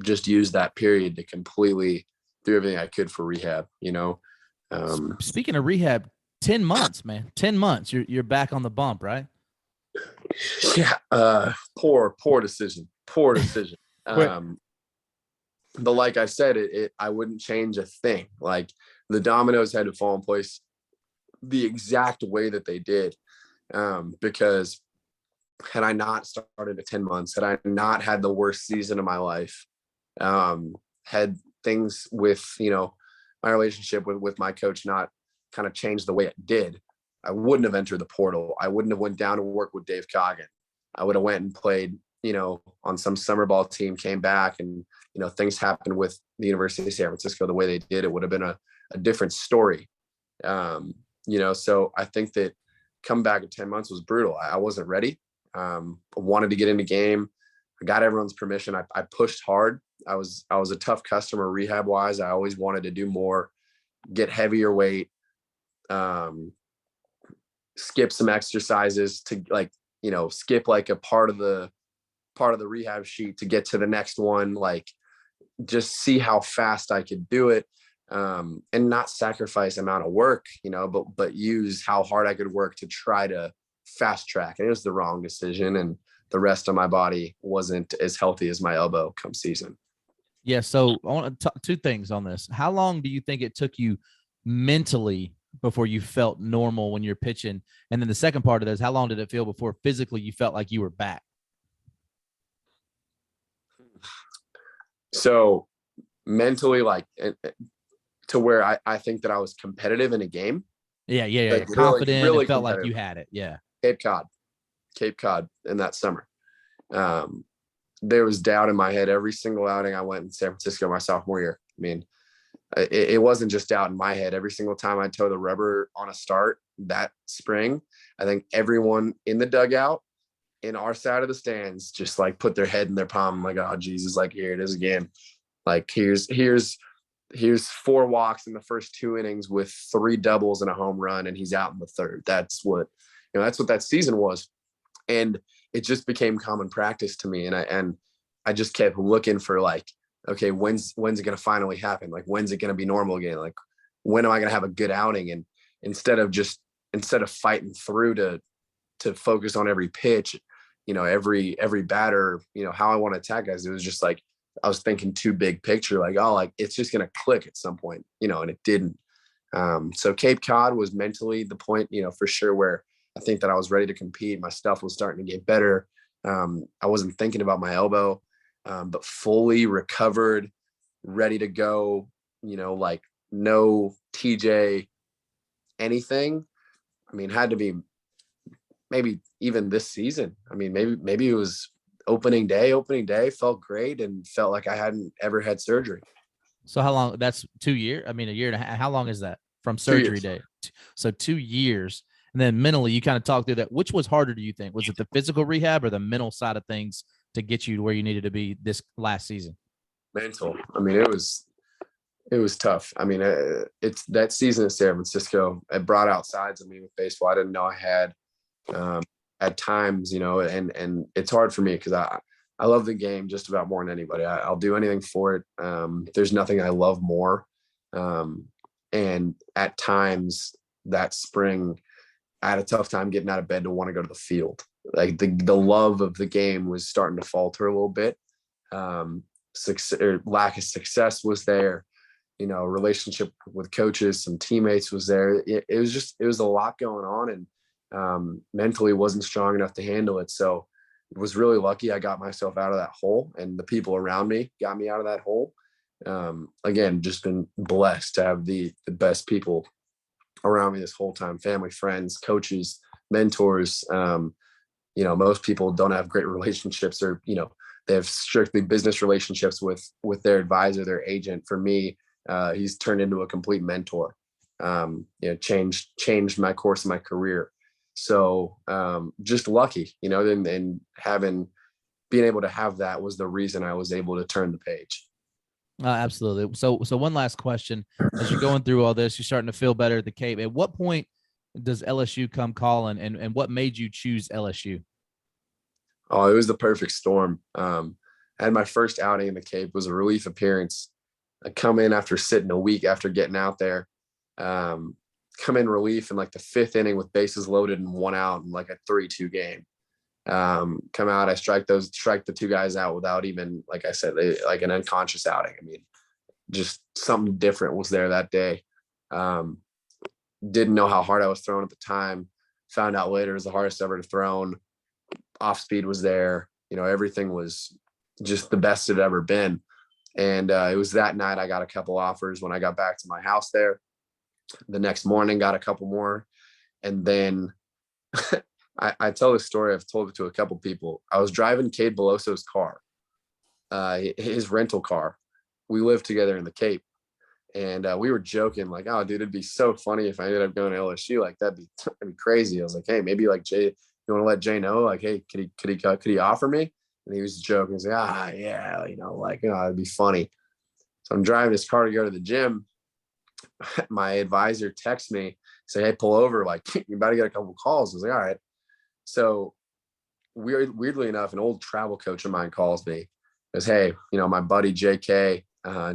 just used that period to completely do everything I could for rehab, Speaking of rehab, 10 months, man, 10 months, you're back on the bump, right? Yeah. Poor decision. But like I said, I wouldn't change a thing. Like the dominoes had to fall in place the exact way that they did. Because had I not started at 10 months, had I not had the worst season of my life, had things with, my relationship with my coach not kind of changed the way it did, I wouldn't have entered the portal. I wouldn't have went down to work with Dave Coggin. I would have went and played, on some summer ball team, came back, and, things happened with the University of San Francisco the way they did. It would have been a different story. So I think that coming back at 10 months was brutal. I wasn't ready. I wanted to get in the game. I got everyone's permission. I pushed hard. I was a tough customer rehab wise. I always wanted to do more, get heavier weight, skip some exercises to skip like a part of the rehab sheet to get to the next one, like just see how fast I could do it. And not sacrifice amount of work, but use how hard I could work to try to fast track. And it was the wrong decision. And the rest of my body wasn't as healthy as my elbow come season. Yeah. So I want to talk two things on this. How long do you think it took you mentally before you felt normal when you're pitching? And then the second part of this, how long did it feel before physically you felt like you were back? So mentally, like to where I think that I was competitive in a game. Yeah. Like Confident, really it felt like you had it. Yeah. Cape Cod in that summer. There was doubt in my head every single outing I went in San Francisco my sophomore year. I mean, it wasn't just doubt in my head. Every single time I toe the rubber on a start that spring, I think everyone in the dugout in our side of the stands just like put their head in their palm, like, oh Jesus, like here it is again. Like here's 4 walks in the first 2 innings with 3 doubles and a home run, and he's out in the third. That's what that season was. And it just became common practice to me. And I just kept looking for like, okay, when's it going to finally happen? Like, when's it going to be normal again? Like, when am I going to have a good outing? And instead of fighting through to focus on every pitch, every batter, how I want to attack guys, it was just like, I was thinking too big picture, like, oh, like it's just going to click at some point, and it didn't. So Cape Cod was mentally the point, for sure, where I think that I was ready to compete. My stuff was starting to get better. I wasn't thinking about my elbow, but fully recovered, ready to go, like no TJ, anything. I mean, had to be maybe even this season. I mean, maybe it was opening day felt great and felt like I hadn't ever had surgery. So how long? That's 2 years. I mean, a year and a half. How long is that from surgery day? So 2 years. And then mentally, you kind of talked through that. Which was harder, do you think? Was it the physical rehab or the mental side of things to get you to where you needed to be this last season? Mental. I mean, it was tough. I mean, it's that season in San Francisco. It brought out sides of me with baseball I didn't know I had at times, and it's hard for me because I love the game just about more than anybody. I'll do anything for it. There's nothing I love more. And at times that spring, I had a tough time getting out of bed to want to go to the field. Like the love of the game was starting to falter a little bit. Lack of success was there. relationship with coaches, some teammates was there. It was a lot going on, and mentally wasn't strong enough to handle it. So it was really lucky I got myself out of that hole, and the people around me got me out of that hole. Again, just been blessed to have the best people around me this whole time: family, friends, coaches, mentors. Most people don't have great relationships, or they have strictly business relationships with their advisor, their agent. For me, he's turned into a complete mentor. Changed my course of my career. So just lucky, and being able to have that was the reason I was able to turn the page. Absolutely. So one last question: as you're going through all this, you're starting to feel better at the Cape. At what point does LSU come calling, and what made you choose LSU? Oh, it was the perfect storm. I had my first outing in the Cape, was a relief appearance. I come in after sitting a week after getting out there. Come in relief in like the 5th inning with bases loaded and 1 out in like a 3-2 game. Come out, I strike the 2 guys out without even, like I said, like an unconscious outing. I mean, just something different was there that day. Didn't know how hard I was throwing at the time. Found out later it was the hardest ever to thrown. Off speed was there. Everything was just the best it had ever been. And it was that night I got a couple offers. When I got back to my house there, the next morning got a couple more. And then I tell this story, I've told it to a couple people. I was driving Cade Belloso's car, his rental car. We lived together in the Cape, and we were joking like, "Oh, dude, it'd be so funny if I ended up going to LSU. Like that'd be crazy." I was like, "Hey, maybe like Jay, you want to let Jay know? Like, hey, could he offer me?" And he was joking. He's like, yeah, it'd be funny. So I'm driving his car to go to the gym. My advisor texts me, say, "Hey, pull over. Like, you about to get a couple calls." I was like, "All right." So weirdly enough, an old travel coach of mine calls me, goes, "Hey, my buddy JK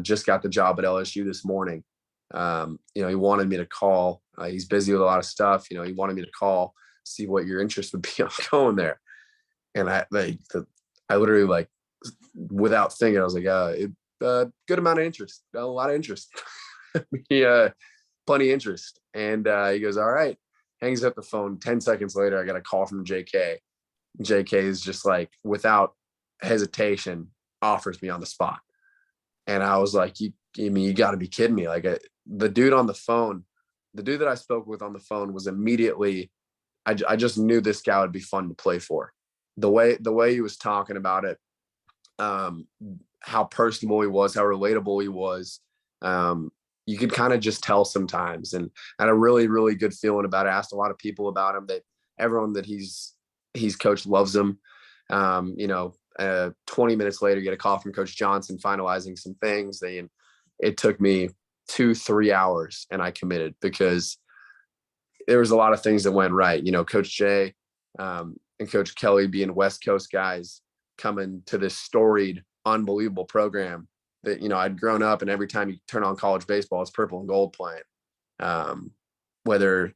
just got the job at LSU this morning. He wanted me to call. He's busy with a lot of stuff. He wanted me to call, see what your interest would be on going there." And I literally, like, without thinking, I was like, good amount of interest, a lot of interest. Plenty of interest. And he goes, "All right." Hangs up the phone. 10 seconds later, I got a call from JK. JK is just like, without hesitation, offers me on the spot. And I was like, you got to be kidding me. Like, the dude that I spoke with on the phone was immediately, I just knew this guy would be fun to play for. The way he was talking about it, how personable he was, how relatable he was. You could kind of just tell sometimes, and I had a really, really good feeling about it. I asked a lot of people about him, that everyone that he's coached loves him. 20 minutes later, get a call from Coach Johnson finalizing some things. It took me 2-3 hours, and I committed because there was a lot of things that went right. Coach Jay and Coach Kelly being West Coast guys coming to this storied, unbelievable program that, I'd grown up, and every time you turn on college baseball, it's purple and gold playing. Whether,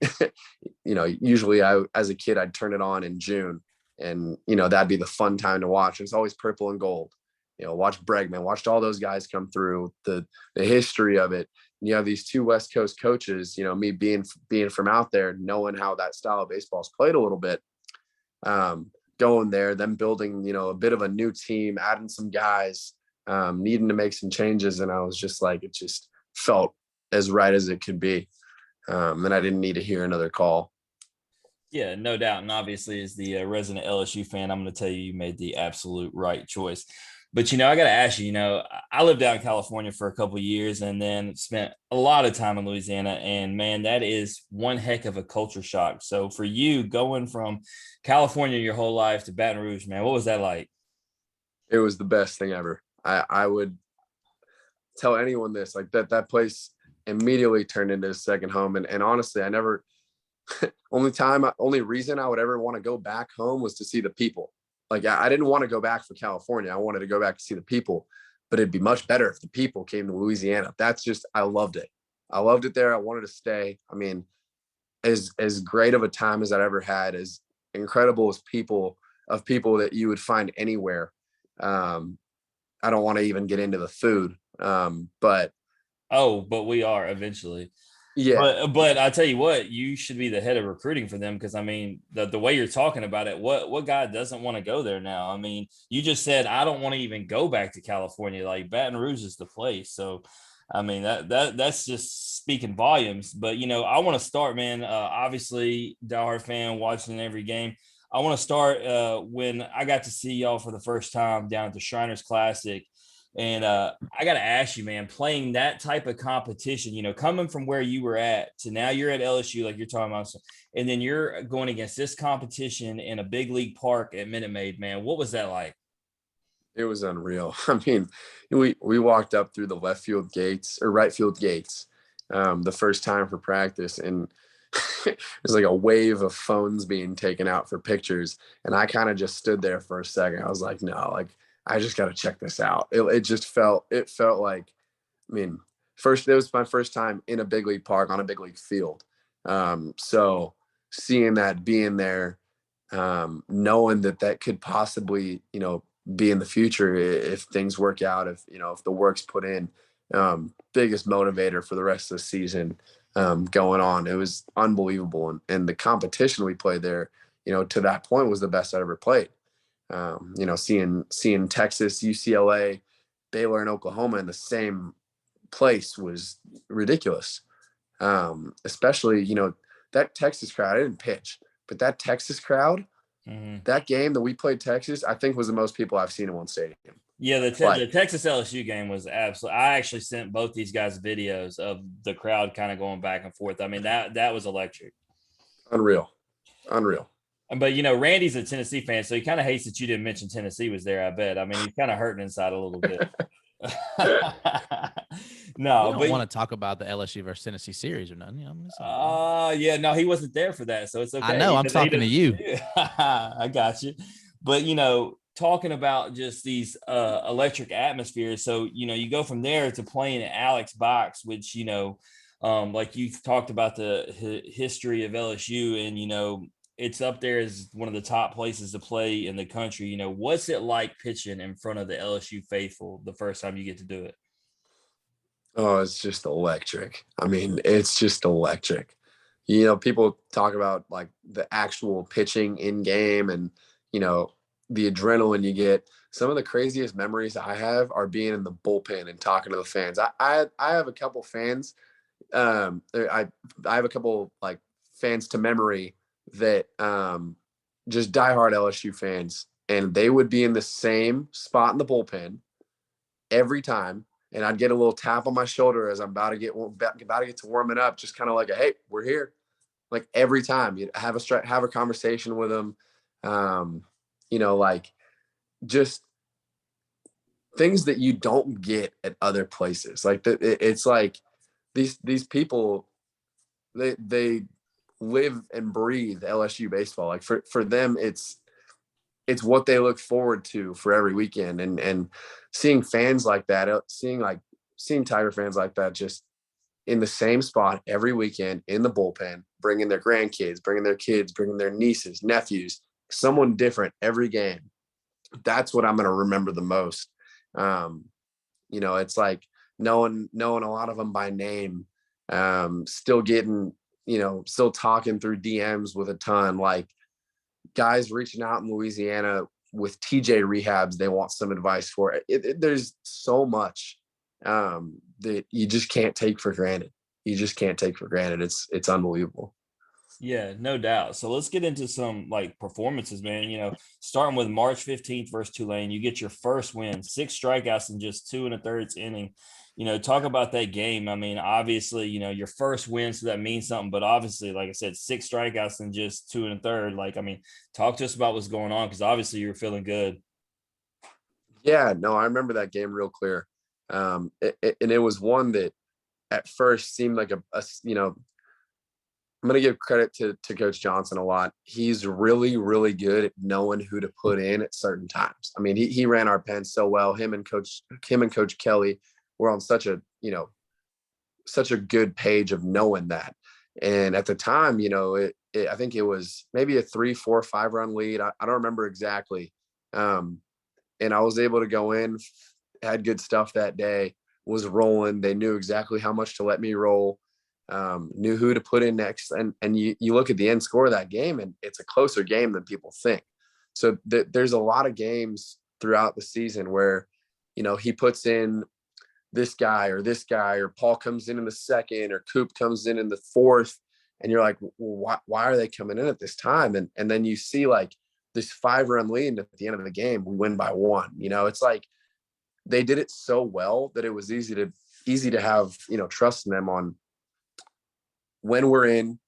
usually as a kid, I'd turn it on in June, and, that'd be the fun time to watch. It's always purple and gold. Watch Bregman, watched all those guys come through, the history of it. And you have these 2 West Coast coaches, me being from out there, knowing how that style of baseball is played a little bit, going there, them building, a bit of a new team, adding some guys, needing to make some changes. And I was just like, it just felt as right as it could be. And I didn't need to hear another call. Yeah, no doubt. And obviously, as the resident LSU fan, I'm going to tell you made the absolute right choice. But, I got to ask you, I lived out in California for a couple of years and then spent a lot of time in Louisiana. And, man, that is one heck of a culture shock. So for you, going from California your whole life to Baton Rouge, man, what was that like? It was the best thing ever. I would tell anyone this, like, that place immediately turned into a second home. And honestly, I never – only reason I would ever want to go back home was to see the people. Like, I didn't want to go back for California. I wanted to go back to see the people, but it'd be much better if the people came to Louisiana. I loved it. I loved it there. I wanted to stay. I mean, as great of a time as I'd ever had, as incredible as people that you would find anywhere. I don't want to even get into the food. But Oh, but we are eventually. Yeah. But I tell you what, you should be the head of recruiting for them because I mean the way you're talking about it, what guy doesn't want to go there now? I mean, you just said I don't want to even go back to California. Like Baton Rouge is the place. So I mean that's just speaking volumes. But I want to start, man. Obviously, diehard fan watching every game. I want to start when I got to see y'all for the first time down at the Shriners Classic. And I got to ask you, man, playing that type of competition, coming from where you were at to now you're at LSU, like you're talking about, and then you're going against this competition in a big league park at Minute Maid, man. What was that like? It was unreal. I mean, we walked up through the left field gates or right field gates the first time for practice, and there's like a wave of phones being taken out for pictures. And I kind of just stood there for a second. I was like, no, like I just got to check this out. It felt like, I mean, it was my first time in a big league park on a big league field. So seeing that, being there, knowing that could possibly, be in the future if things work out, if the work's put in, biggest motivator for the rest of the season going on. It was unbelievable. And the competition we played there, to that point was the best I ever played. Seeing Texas, UCLA, Baylor, and Oklahoma in the same place was ridiculous. Especially, that Texas crowd, I didn't pitch, but that Texas crowd, that game that we played Texas, I think was the most people I've seen in one stadium. Yeah, the Texas LSU game was absolutely. I actually sent both these guys videos of the crowd kind of going back and forth. I mean that was electric, unreal. But Randy's a Tennessee fan, so he kind of hates that you didn't mention Tennessee was there. I bet. I mean, he's kind of hurting inside a little bit. No, I don't want to talk about the LSU versus Tennessee series or nothing. Yeah, no, he wasn't there for that, so it's okay. I know. I'm talking to you. I got you. But talking about just these electric atmospheres. So you go from there to playing at Alex Box, which like you've talked about the history of LSU, and it's up there as one of the top places to play in the country. What's it like pitching in front of the LSU faithful the first time you get to do it? Oh, it's just electric. I mean, it's just electric. People talk about like the actual pitching in game and, the adrenaline you get. Some of the craziest memories I have are being in the bullpen and talking to the fans. I have a couple fans. I have a couple like fans to memory that just diehard LSU fans, and they would be in the same spot in the bullpen every time. And I'd get a little tap on my shoulder as I'm about to get to warming up, just kind of like, hey, we're here. Like every time you have a conversation with them, like just things that you don't get at other places. Like it's like these people, they live and breathe LSU baseball. Like for them, it's what they look forward to for every weekend. And seeing fans like that, seeing Tiger fans like that, just in the same spot every weekend in the bullpen, bringing their grandkids, bringing their kids, bringing their nieces, nephews, someone different every game. That's what I'm going to remember the most. It's like knowing a lot of them by name, still getting, still talking through DMs with a ton, like guys reaching out in Louisiana with TJ rehabs they want some advice for. There's so much that you just can't take for granted. It's unbelievable. Yeah, no doubt. So let's get into some like performances, man. Starting with March 15th versus Tulane, you get your first win, 6 strikeouts in just 2 1/3 inning. Talk about that game. I mean, obviously, your first win, so that means something. But obviously, like I said, 6 strikeouts in just 2 1/3. Like, I mean, talk to us about what's going on because obviously you were feeling good. Yeah, no, I remember that game real clear. And it was one that at first seemed like I'm going to give credit to Coach Johnson a lot. He's really, really good at knowing who to put in at certain times. I mean, he ran our pen so well. Him and Coach Kelly were on such a good page of knowing that. And at the time, I think it was maybe a 3, 4, 5 run lead. I don't remember exactly. And I was able to go in, had good stuff that day. was rolling. They knew exactly how much to let me roll, knew who to put in next. And you look at the end score of that game, and it's a closer game than people think. So there's a lot of games throughout the season where, he puts in this guy, or Paul comes in the second, or Coop comes in the fourth. And you're like, why are they coming in at this time? And then you see like this 5-run lead, and at the end of the game, we win by 1. It's like they did it so well that it was easy to have, trust in them on when we're in,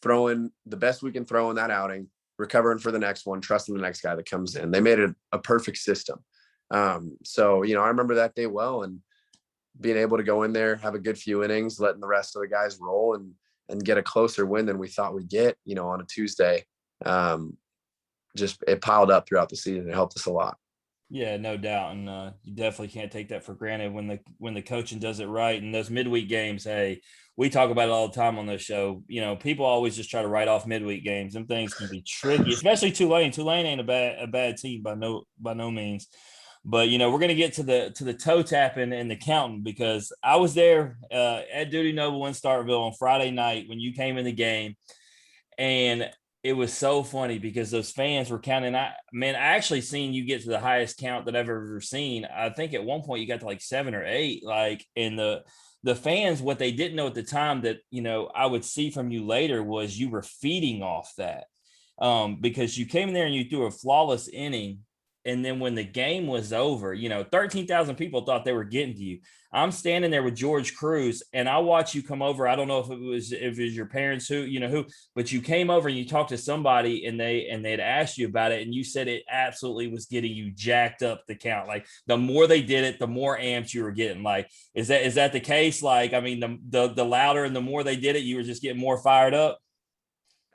throwing the best we can throw in that outing, recovering for the next one, trusting the next guy that comes in. They made it a perfect system. So, I remember that day well, and being able to go in there, have a good few innings, letting the rest of the guys roll, and get a closer win than we thought we'd get, on a Tuesday. Just it piled up throughout the season. It helped us a lot. Yeah, no doubt. And you definitely can't take that for granted when the coaching does it right. And those midweek games, hey, we talk about it all the time on this show. People always just try to write off midweek games. Them things can be tricky, especially Tulane. Tulane ain't a bad team by no means. But we're gonna get to the toe tapping and the counting, because I was there at Duty Noble in Starkville on Friday night when you came in the game, and it was so funny because those fans were counting. I actually seen you get to the highest count that I've ever seen. I think at one point you got to like 7 or 8. And the fans, what they didn't know at the time that I would see from you later was you were feeding off that, because you came in there and you threw a flawless inning. And then when the game was over, 13,000 people thought they were getting to you. I'm standing there with George Cruz, and I watch you come over. I don't know if it was your parents who, but you came over and you talked to somebody, and they'd asked you about it, and you said it absolutely was getting you jacked up the count. Like the more they did it, the more amped you were getting. Like, is that the case? Like, the louder and the more they did it, you were just getting more fired up.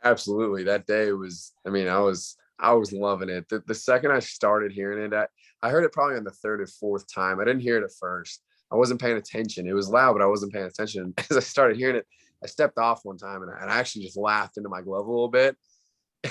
Absolutely. That day was, I was loving it. The second I started hearing it, I heard it probably on the 3rd or 4th time. I didn't hear it at first. I wasn't paying attention. It was loud, but I wasn't paying attention. As I started hearing it, I stepped off one time, and I actually just laughed into my glove a little bit. Do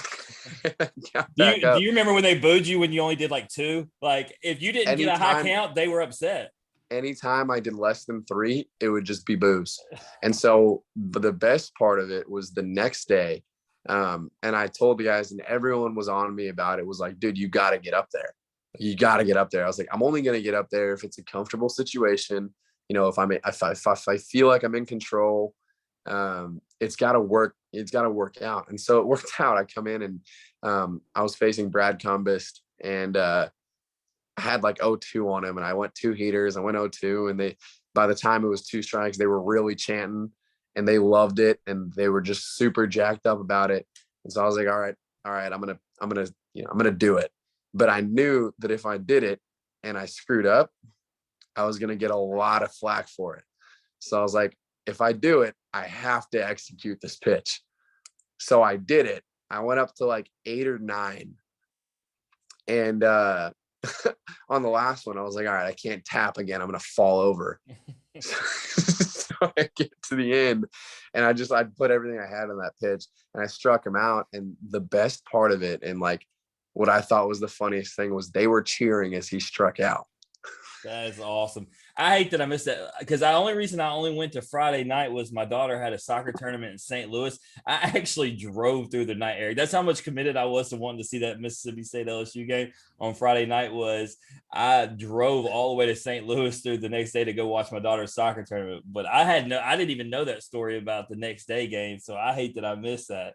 you remember when they booed you when you only did like 2? Like if you didn't get a high count, they were upset. Anytime I did less than 3, it would just be boos. And so, but the best part of it was the next day. And I told the guys, and everyone was on me about it, was like, dude, you got to get up there. You got to get up there. I was like, I'm only going to get up there if it's a comfortable situation. If I feel like I'm in control, it's got to work. It's got to work out. And so it worked out. I come in, and I was facing Brad Cumbest, and I had like 0-2 on him, and I went 2 heaters. I went 0-2, and by the time it was 2 strikes, they were really chanting, and they loved it, and they were just super jacked up about it. And so I was like, all right, I'm gonna do it. But I knew that if I did it and I screwed up, I was gonna get a lot of flack for it. So I was like, if I do it, I have to execute this pitch. So I did it. I went up to like 8 or 9. And on the last one, I was like, all right, I can't tap again. I'm gonna fall over. So I get to the end, and I put everything I had on that pitch, and I struck him out. And the best part of it, and like what I thought was the funniest thing, was they were cheering as he struck out. That is awesome. I hate that I missed that, because the only reason I only went to Friday night was my daughter had a soccer tournament in St. Louis. I actually drove through the night area. That's how much committed I was to wanting to see that Mississippi State LSU game on Friday night. Was I drove all the way to St. Louis through the next day to go watch my daughter's soccer tournament. But I didn't even know that story about the next day game. So I hate that I missed that.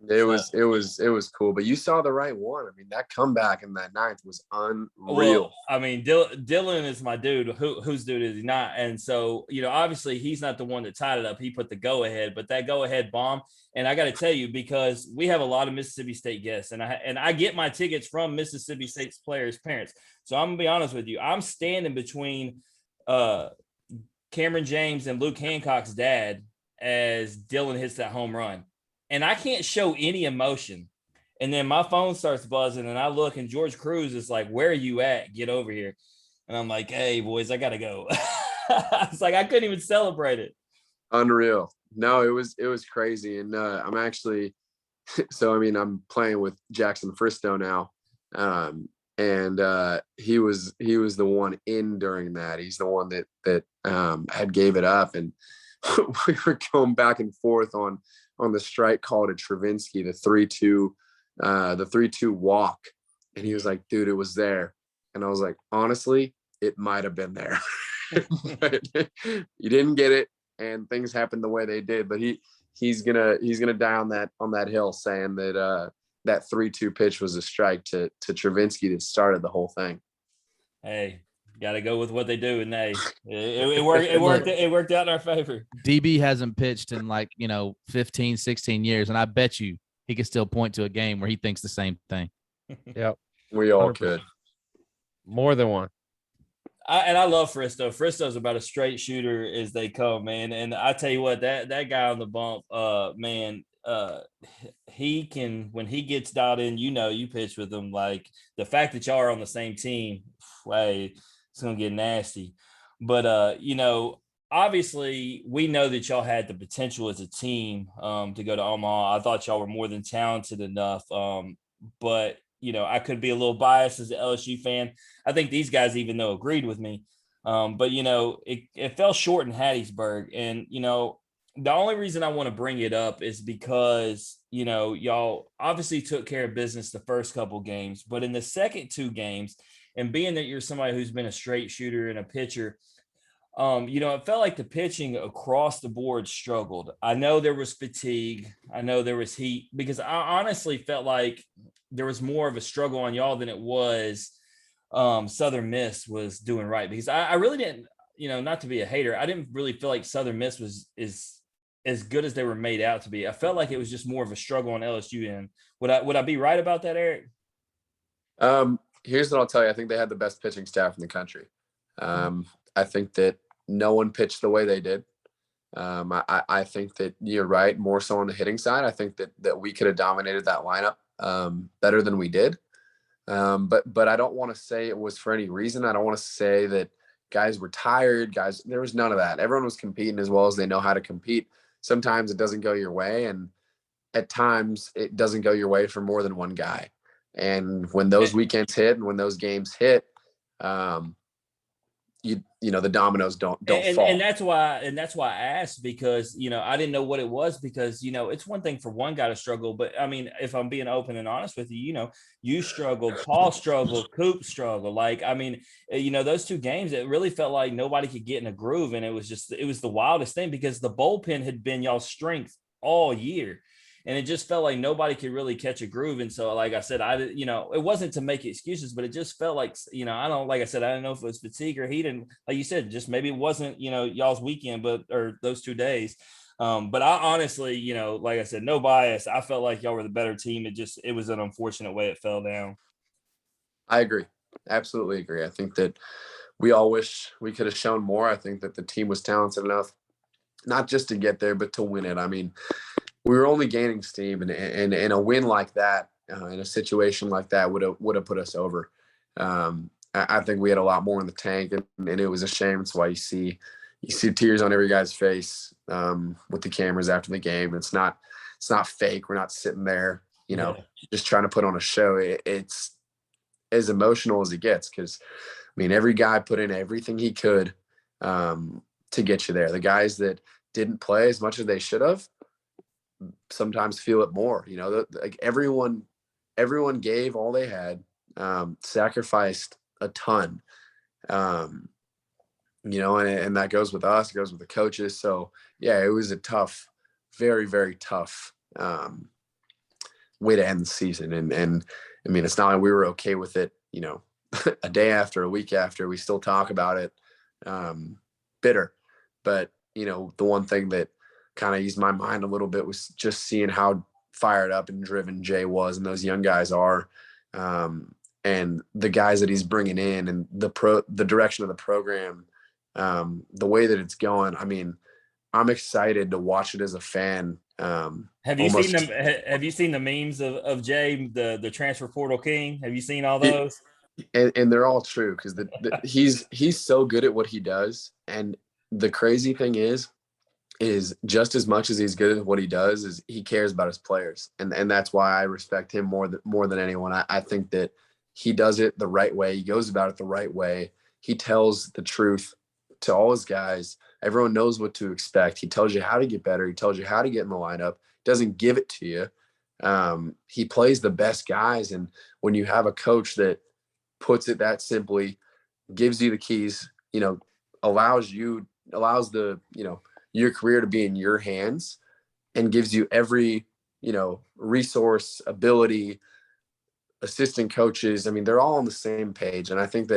It was cool, but you saw the right one. That comeback in that 9th was unreal. Well, Dylan is my dude. Whose dude is he not? And so, obviously he's not the one that tied it up. He put the go ahead, but that go ahead bomb. And I got to tell you, because we have a lot of Mississippi State guests, and I get my tickets from Mississippi State's players' parents. So I'm gonna be honest with you. I'm standing between Cameron James and Luke Hancock's dad as Dylan hits that home run. And I can't show any emotion. And then my phone starts buzzing, and I look, and George Cruz is like, where are you at? Get over here. And I'm like, hey, boys, I got to go. It's like I couldn't even celebrate it. Unreal. No, it was crazy. And I'm actually – so, I'm playing with Jackson Fristow now. and he was the one in during that. He's the one that had gave it up, and we were going back and forth on the strike call to Travinsky, the 3-2 walk, and he was like, "Dude, it was there," and I was like, "Honestly, it might have been there." But you didn't get it, and things happened the way they did. But he's gonna die on that hill saying that that 3-2 pitch was a strike to Travinsky that started the whole thing. Hey, got to go with what they do, and it worked. It worked out in our favor. DB hasn't pitched in 15, 16 years, and I bet you he could still point to a game where he thinks the same thing. Yep. We all 100%. could. More than one. I love Fristo. Fristo's about as straight shooter as they come, man. And I tell you what, that guy on the bump, man, he can, when he gets dialed in, you pitch with him. Like, the fact that y'all are on the same team, hey, it's gonna get nasty. But obviously we know that y'all had the potential as a team to go to Omaha. I thought y'all were more than talented enough. But I could be a little biased as an LSU fan. I think these guys even though agreed with me. But it fell short in Hattiesburg. And the only reason I want to bring it up is because y'all obviously took care of business the first couple games, but in the second 2 games, and being that you're somebody who's been a straight shooter and a pitcher, it felt like the pitching across the board struggled. I know there was fatigue. I know there was heat, because I honestly felt like there was more of a struggle on y'all than it was Southern Miss was doing right, because I really didn't, not to be a hater, I didn't really feel like Southern Miss is as good as they were made out to be. I felt like it was just more of a struggle on LSU end. Would I be right about that, Eric? Here's what I'll tell you. I think they had the best pitching staff in the country. I think that no one pitched the way they did. I think that you're right, more so on the hitting side. I think that we could have dominated that lineup better than we did. But I don't want to say it was for any reason. I don't want to say that guys were tired. There was none of that. Everyone was competing as well as they know how to compete. Sometimes it doesn't go your way, and at times it doesn't go your way for more than one guy. And when those weekends hit and when those games hit, the dominoes don't fall. And that's why I asked, because I didn't know what it was, because it's one thing for one guy to struggle, but I mean, if I'm being open and honest with you, you struggled, Paul struggled, Coop struggled. Like, I mean, those 2 games, it really felt like nobody could get in a groove, and it was the wildest thing, because the bullpen had been y'all's strength all year. And it just felt like nobody could really catch a groove. And so, like I said, it wasn't to make excuses, but it just felt like, I don't know if it was fatigue or heat. And like you said, just maybe it wasn't, y'all's weekend, or those 2 days. But I honestly, like I said, no bias. I felt like y'all were the better team. It was an unfortunate way it fell down. I agree. Absolutely agree. I think that we all wish we could have shown more. I think that the team was talented enough, not just to get there, but to win it. I mean, we were only gaining steam, and a win like that, in a situation like that, would have put us over. I think we had a lot more in the tank, and it was a shame. That's why you see tears on every guy's face with the cameras after the game. It's not fake. We're not sitting there, just trying to put on a show. It's as emotional as it gets, because I mean, every guy put in everything he could to get you there. The guys that didn't play as much as they should have sometimes feel it more. Like everyone gave all they had, sacrificed a ton, and that goes with us, it goes with the coaches. So yeah, it was a tough, very, very tough way to end the season. And I mean, it's not like we were okay with it, a day after, a week after. We still talk about it, bitter. But the one thing that kind of eased my mind a little bit was just seeing how fired up and driven Jay was, and those young guys are, and the guys that he's bringing in, and the direction of the program, the way that it's going. I mean, I'm excited to watch it as a fan. Have you seen them? Have you seen the memes of Jay, the transfer portal king? Have you seen all those? And they're all true, because he's so good at what he does. And the crazy thing is just as much as he's good at what he does, is he cares about his players. And that's why I respect him more than anyone. I think that he does it the right way. He goes about it the right way. He tells the truth to all his guys. Everyone knows what to expect. He tells you how to get better. He tells you how to get in the lineup. Doesn't give it to you. He plays the best guys. And when you have a coach that puts it that simply, gives you the keys, allows the, your career to be in your hands, and gives you every, resource, ability, assistant coaches. I mean, they're all on the same page. And I think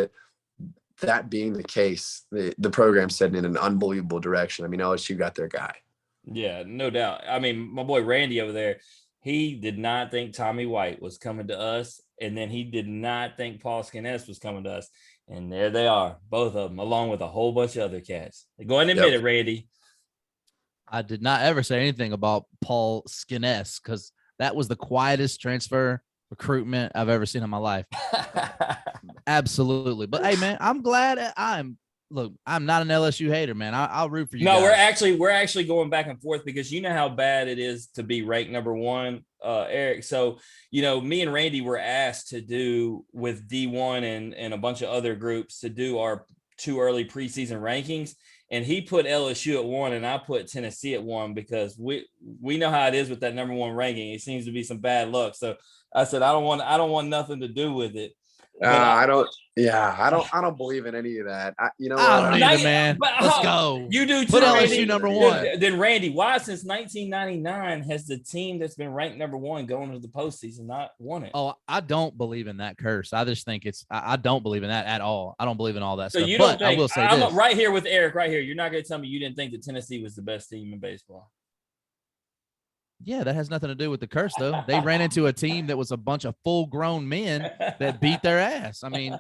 that being the case, the program's setting in an unbelievable direction. I mean, LSU got their guy. Yeah, no doubt. I mean, my boy Randy over there, he did not think Tommy White was coming to us. And then he did not think Paul Skenes was coming to us. And there they are, both of them, along with a whole bunch of other cats. Go ahead and admit it, Randy. I did not ever say anything about Paul Skenes because that was the quietest transfer recruitment I've ever seen in my life. Absolutely. But hey, man, I'm glad I'm not an LSU hater, man. I'll root for you. No, guys. we're actually going back and forth because you know how bad it is to be ranked number one, Eric. So, me and Randy were asked to do with D1 and a bunch of other groups to do our 2 early preseason rankings. And he put LSU at 1 and I put Tennessee at 1 because we know how it is with that number 1 ranking. It seems to be some bad luck. So I said, I don't want nothing to do with it. I don't believe in any of that. I don't either, man. Let's go. You do too. Put LSU Randy, number 1. Then Randy, why since 1999 has the team that's been ranked number 1 going into the postseason not won it? Oh, I don't believe in that curse. I just think I don't believe in that at all. I don't believe in all that so stuff. You don't but think, I will say I'm this. right here with Eric right here. You're not going to tell me you didn't think that Tennessee was the best team in baseball. Yeah, that has nothing to do with the curse, though. They ran into a team that was a bunch of full-grown men that beat their ass. I mean,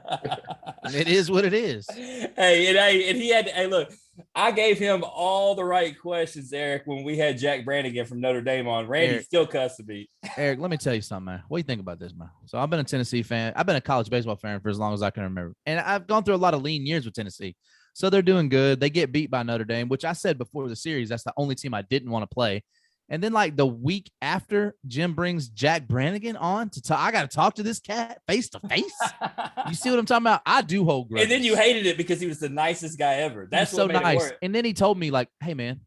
it is what it is. And he had. Hey, look, I gave him all the right questions, Eric, when we had Jack Brannigan from Notre Dame on. Randy still cussed to me. Eric, let me tell you something, man. What do you think about this, man? So I've been a Tennessee fan. I've been a college baseball fan for as long as I can remember, and I've gone through a lot of lean years with Tennessee. So they're doing good. They get beat by Notre Dame, which I said before the series, that's the only team I didn't want to play. And then, like, the week after, Jim brings Jack Brannigan on to talk. I got to talk to this cat face to face. You see what I'm talking about? I do hold grudges. And then you hated it because he was the nicest guy ever. That's so what made nice. It work. And then he told me, like, hey, man,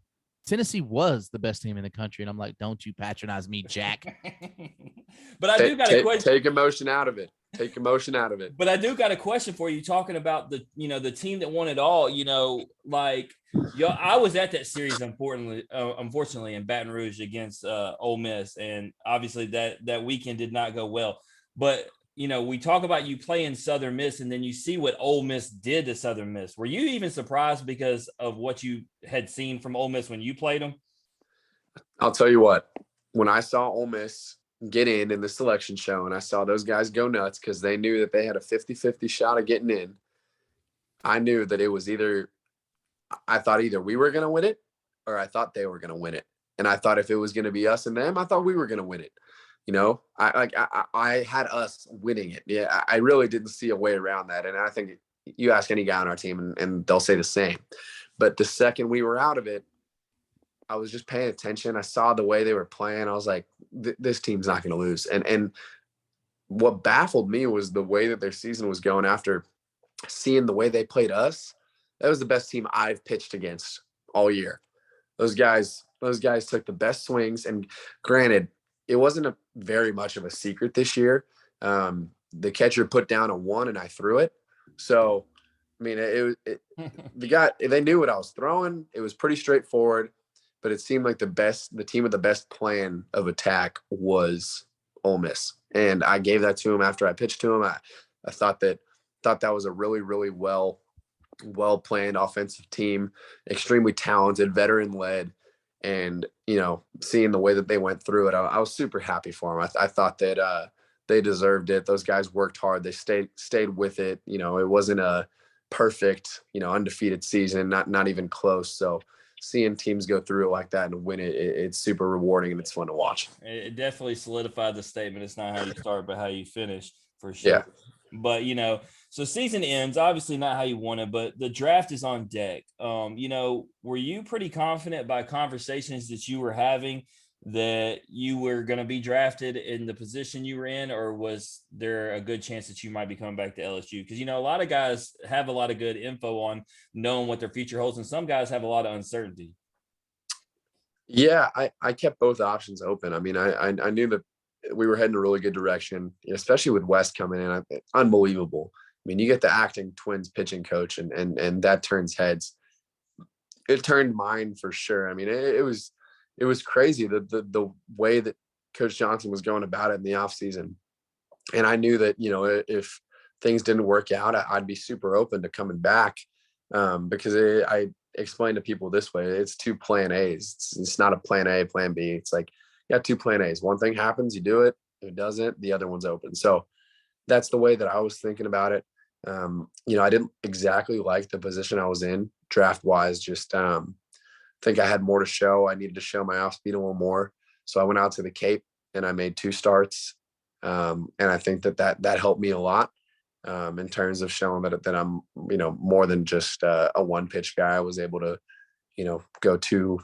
Tennessee was the best team in the country. And I'm like, don't you patronize me, Jack. But I do got a question. Take emotion out of it. Take emotion out of it. But I do got a question for you, talking about the team that won it all. I was at that series, unfortunately, in Baton Rouge against Ole Miss, and obviously that weekend did not go well. But we talk about you playing Southern Miss, and then you see what Ole Miss did to Southern Miss. Were you even surprised because of what you had seen from Ole Miss when you played them? I'll tell you what. When I saw Ole Miss get in the selection show, and I saw those guys go nuts because they knew that they had a 50-50 shot of getting in, I knew that it was I thought either we were going to win it or I thought they were going to win it. And I thought if it was going to be us and them, I thought we were going to win it. I had us winning it. Yeah, I really didn't see a way around that. And I think you ask any guy on our team and they'll say the same. But the second we were out of it, I was just paying attention. I saw the way they were playing. I was like, this team's not going to lose. And what baffled me was the way that their season was going after seeing the way they played us. That was the best team I've pitched against all year. Those guys took the best swings. And granted, it wasn't very much of a secret this year. The catcher put down a 1 and I threw it. So, I mean, they knew what I was throwing. It was pretty straightforward, but it seemed like the team with the best plan of attack was Ole Miss. And I gave that to him after I pitched to him. I thought that was a really, really well planned offensive team, extremely talented, veteran led. And, seeing the way that they went through it, I was super happy for them. I thought that they deserved it. Those guys worked hard. They stayed with it. It wasn't a perfect, undefeated season, not even close. So seeing teams go through it like that and win it, it's super rewarding and it's fun to watch. It definitely solidified the statement. It's not how you start, but how you finish, for sure. Yeah. But, so season ends, obviously not how you want it, but the draft is on deck. Were you pretty confident by conversations that you were having that you were going to be drafted in the position you were in, or was there a good chance that you might be coming back to LSU? Because, a lot of guys have a lot of good info on knowing what their future holds, and some guys have a lot of uncertainty. Yeah, I kept both options open. I mean, I knew that we were heading a really good direction, especially with West coming in. Unbelievable. I mean, you get the acting Twins pitching coach, and that turns heads. It turned mine for sure. I mean, it was crazy the way that Coach Johnson was going about it in the offseason. And I knew that, if things didn't work out, I'd be super open to coming back, because I explained to people this way: it's 2 plan A's. It's not a plan A, plan B. It's like, you got 2 plan A's. One thing happens, you do it. If it doesn't, the other one's open. So that's the way that I was thinking about it. I didn't exactly like the position I was in draft wise. Just think I had more to show. I needed to show my off speed a little more. So I went out to the Cape and I made 2 starts. And I think that helped me a lot, in terms of showing that I'm, more than just a 1-pitch guy. I was able to, go 2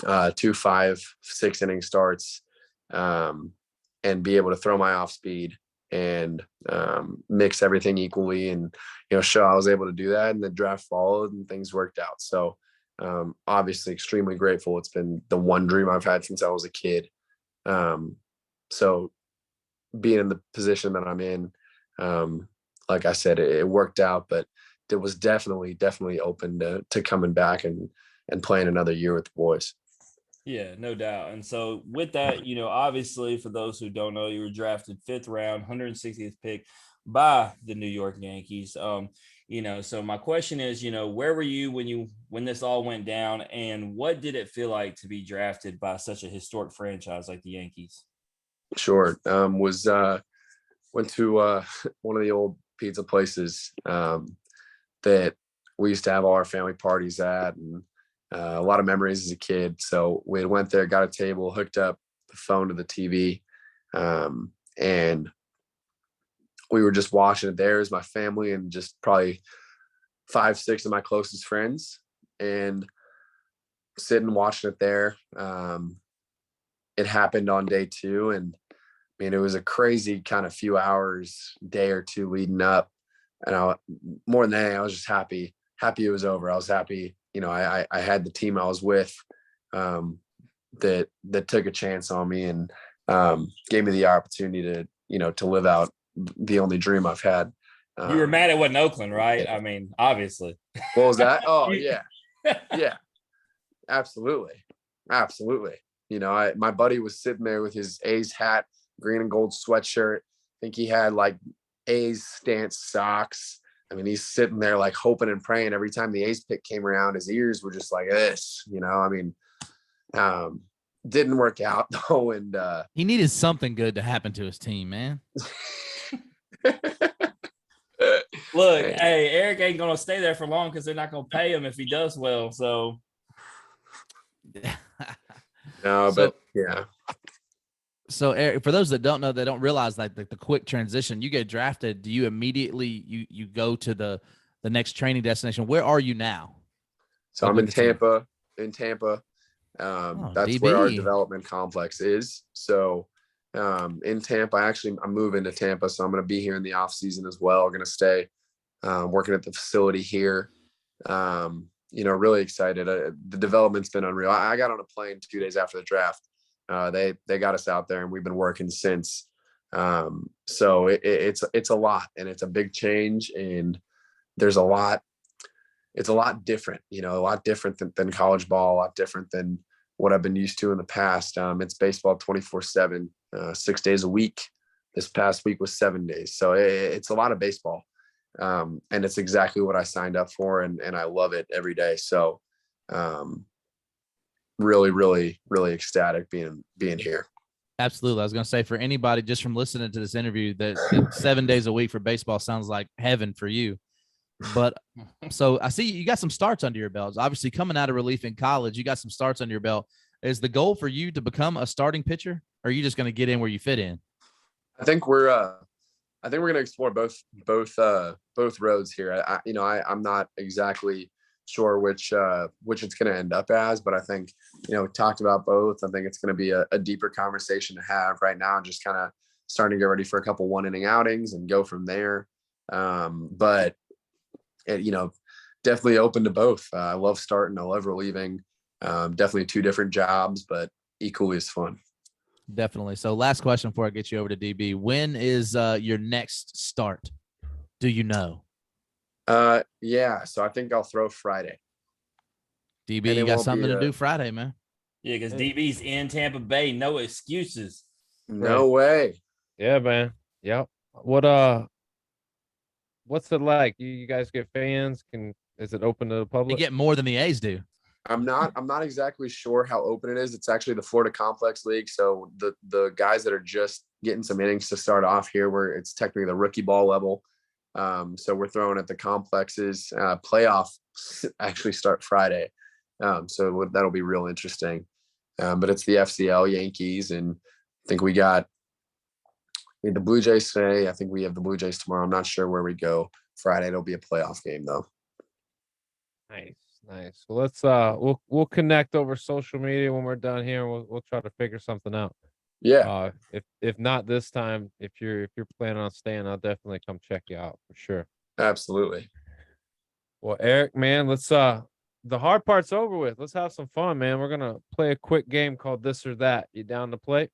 5, 6 inning starts, and be able to throw my off speed and mix everything equally, and show I was able to do that. And the draft followed and things worked out. So obviously extremely grateful. It's been the one dream I've had since I was a kid. So being in the position that I'm in, like I said, it worked out, but it was definitely open to coming back and playing another year with the boys. Yeah, no doubt. And so with that, obviously for those who don't know, you were drafted 5th round, 160th pick by the New York Yankees. So my question is, where were you when this all went down, and what did it feel like to be drafted by such a historic franchise like the Yankees? Sure. Went to one of the old pizza places that we used to have all our family parties at, and a lot of memories as a kid. So we went there, got a table, hooked up the phone to the TV, and we were just watching it there as my family and just probably 5, 6 of my closest friends, and sitting watching it there. It happened on day 2, and I mean, it was a crazy kind of few hours, day or 2 leading up. And more than anything, I was just happy it was over. I was happy, I had the team I was with, that took a chance on me and gave me the opportunity to live out the only dream I've had. You were mad it wasn't Oakland, right? I mean, obviously. What was that? Oh, yeah. Yeah, absolutely. Absolutely. My buddy was sitting there with his A's hat, green and gold sweatshirt. I think he had like A's stance socks. I mean, he's sitting there like hoping and praying every time the A's pick came around. His ears were just like this, I mean, didn't work out though. And he needed something good to happen to his team, man. Look, hey, Eric ain't gonna stay there for long because they're not gonna pay him if he does well. So no, but yeah. So Eric, for those that don't know, they don't realize like the quick transition. You get drafted, do you immediately you go to the next training destination? Where are you now? So I'm in Tampa. That's DB. where our development complex is. So in Tampa, I'm moving to Tampa, so I'm going to be here in the off season as well. We're going to stay working at the facility here. Really excited. The development's been unreal. I got on a plane 2 days after the draft. They got us out there, and we've been working since. So it's a lot, and it's a big change, and there's a lot. It's a lot different, a lot different than college ball, a lot different than what I've been used to in the past. It's baseball 24/7, 6 days a week. This past week was 7 days. So it's a lot of baseball. And it's exactly what I signed up for, and I love it every day. So really, really, really ecstatic being here. Absolutely. I was going to say, for anybody just from listening to this interview, that 7 days a week for baseball sounds like heaven for you. But so I see you got some starts under your belts. Obviously, coming out of relief in college, you got some starts under your belt. Is the goal for you to become a starting pitcher, or are you just going to get in where you fit in? I think we're going to explore both roads here. I'm not exactly sure which it's going to end up as, but I think, we talked about both. I think it's going to be a deeper conversation to have right now, just kind of starting to get ready for a couple 1-inning outings and go from there. But definitely open to both. I love starting. I love relieving. Definitely two different jobs, but equally as fun. Definitely. So last question before I get you over to DB. When is your next start? Do you know? Yeah. So I think I'll throw Friday. DB, And you it got won't something be to do Friday, man. Yeah, because DB's in Tampa Bay. No excuses. No way. Yeah, man. Yep. What's it like? You guys get fans? Is it open to the You public? get more than the A's do. I'm not exactly sure how open it is. It's actually the Florida Complex League. So the guys that are just getting some innings to start off here, where it's technically the rookie ball level. So we're throwing at the complexes. Playoff actually start Friday. So that'll be real interesting. But it's the FCL Yankees, and I think we got the Blue Jays today. I think we have the Blue Jays tomorrow. I'm not sure where we go Friday. It'll be a playoff game though. Nice. Well, let's we'll connect over social media when we're done here. We'll try to figure something out. Yeah. If not this time, if you're planning on staying, I'll definitely come check you out for sure. Absolutely. Well, Eric, man, let's the hard part's over with. Let's have some fun, man. We're gonna play a quick game called This or That. You down to play?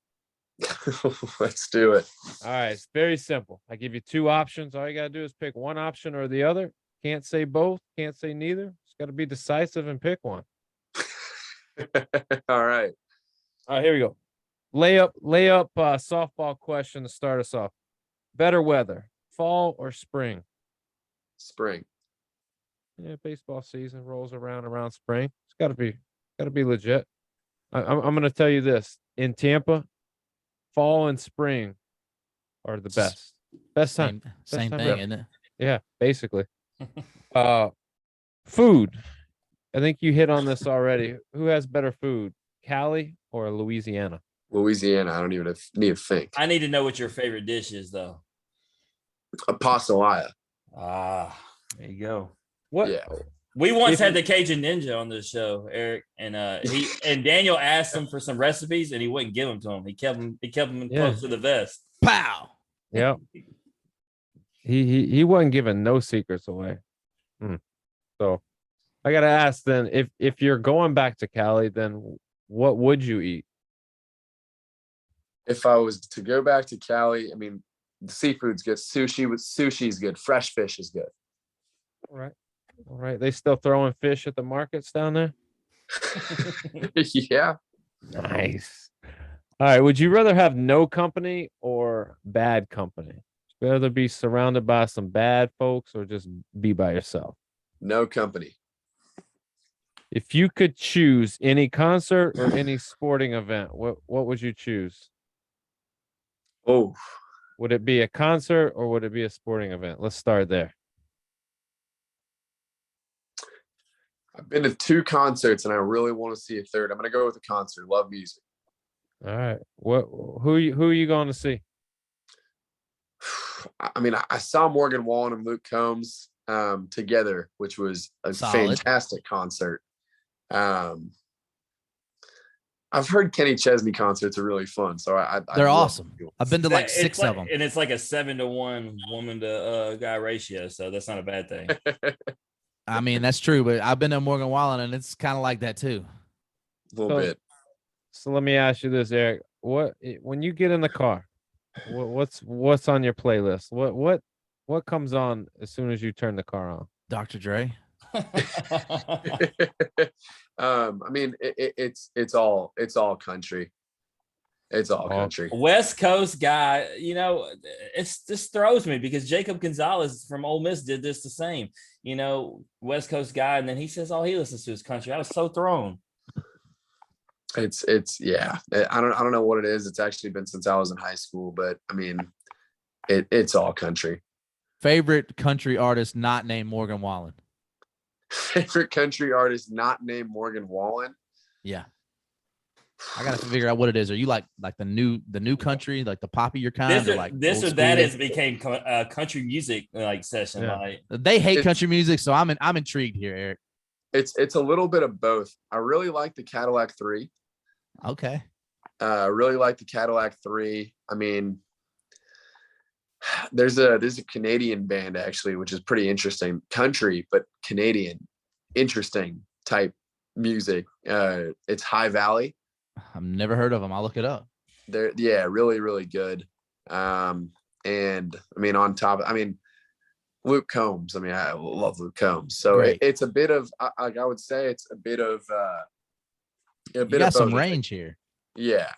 Let's do it. All right, it's very simple. I give you two options. All you gotta do is pick one option or the other. Can't say both, can't say neither. Just gotta be decisive and pick one. All right. All right, here we go. Layup softball question to start us off. Better weather, fall or spring? Spring. Yeah, baseball season rolls around spring. It's gotta be legit. I'm gonna tell you this. In Tampa, fall and spring are the best. Best time. Same time thing, ever. isn't it? Yeah, basically. Food. I think you hit on this already. Who has better food, Cali or Louisiana? Louisiana. I don't even need to think. I need to know what your favorite dish is, though. A pastelaya. There you go. What? Yeah. We once had the Cajun Ninja on the show, Eric, and Daniel asked him for some recipes, and he wouldn't give them to him. He kept them close to the vest. Pow. Yeah. He wasn't giving no secrets away. So I gotta ask then, if you're going back to Cali, then what would you eat? If I was to go back to Cali, I mean, the seafood's good. Sushi's good. Fresh fish is good. All right. They still throwing fish at the markets down there? Yeah. Nice. All right. Would you rather have no company or bad company? Rather be surrounded by some bad folks or just be by yourself? No company. If you could choose any concert or any sporting event, what would you choose? Oh, Would it be a concert or would it be a sporting event? Let's start there. I've been to 2 concerts and I really want to see a third. I'm going to go with a concert. Love music. All right. Who are you going to see? I mean, I saw Morgan Wallen and Luke Combs together, which was a fantastic concert. I've heard Kenny Chesney concerts are really fun, so they're awesome. I've been to like 6 of them, and it's like a 7-to-1 woman to guy ratio, so that's not a bad thing. I mean, that's true, but I've been to Morgan Wallen, and it's kind of like that too. A little bit. So let me ask you this, Eric. When you get in the car, what's on your playlist? What comes on as soon as you turn the car on? Dr. Dre. I mean, it's all country. It's all country. West Coast guy, this throws me because Jacob Gonzalez from Ole Miss did this the same. West Coast guy, and then he says all he listens to is country. I was so thrown. It's yeah. I don't know what it is. It's actually been since I was in high school, but I mean, it's all country. Favorite country artist not named Morgan Wallen. Favorite country artist not named Morgan Wallen. Yeah. I gotta figure out what it is. Are you like the new country, like the poppier kind? This or that has became a country music like session. Yeah. Like they hate country music, so I'm intrigued here, Eric. It's a little bit of both. I really like the Cadillac 3. Okay. Really like the Cadillac 3. I mean, there's a Canadian band actually, which is pretty interesting. Country, but Canadian, interesting type music. It's High Valley. I've never heard of them. I'll look it up. They're really, really good. And I mean, Luke Combs. I mean, I love Luke Combs. So it's a bit of, I would say it's a bit of You got some range here. Yeah.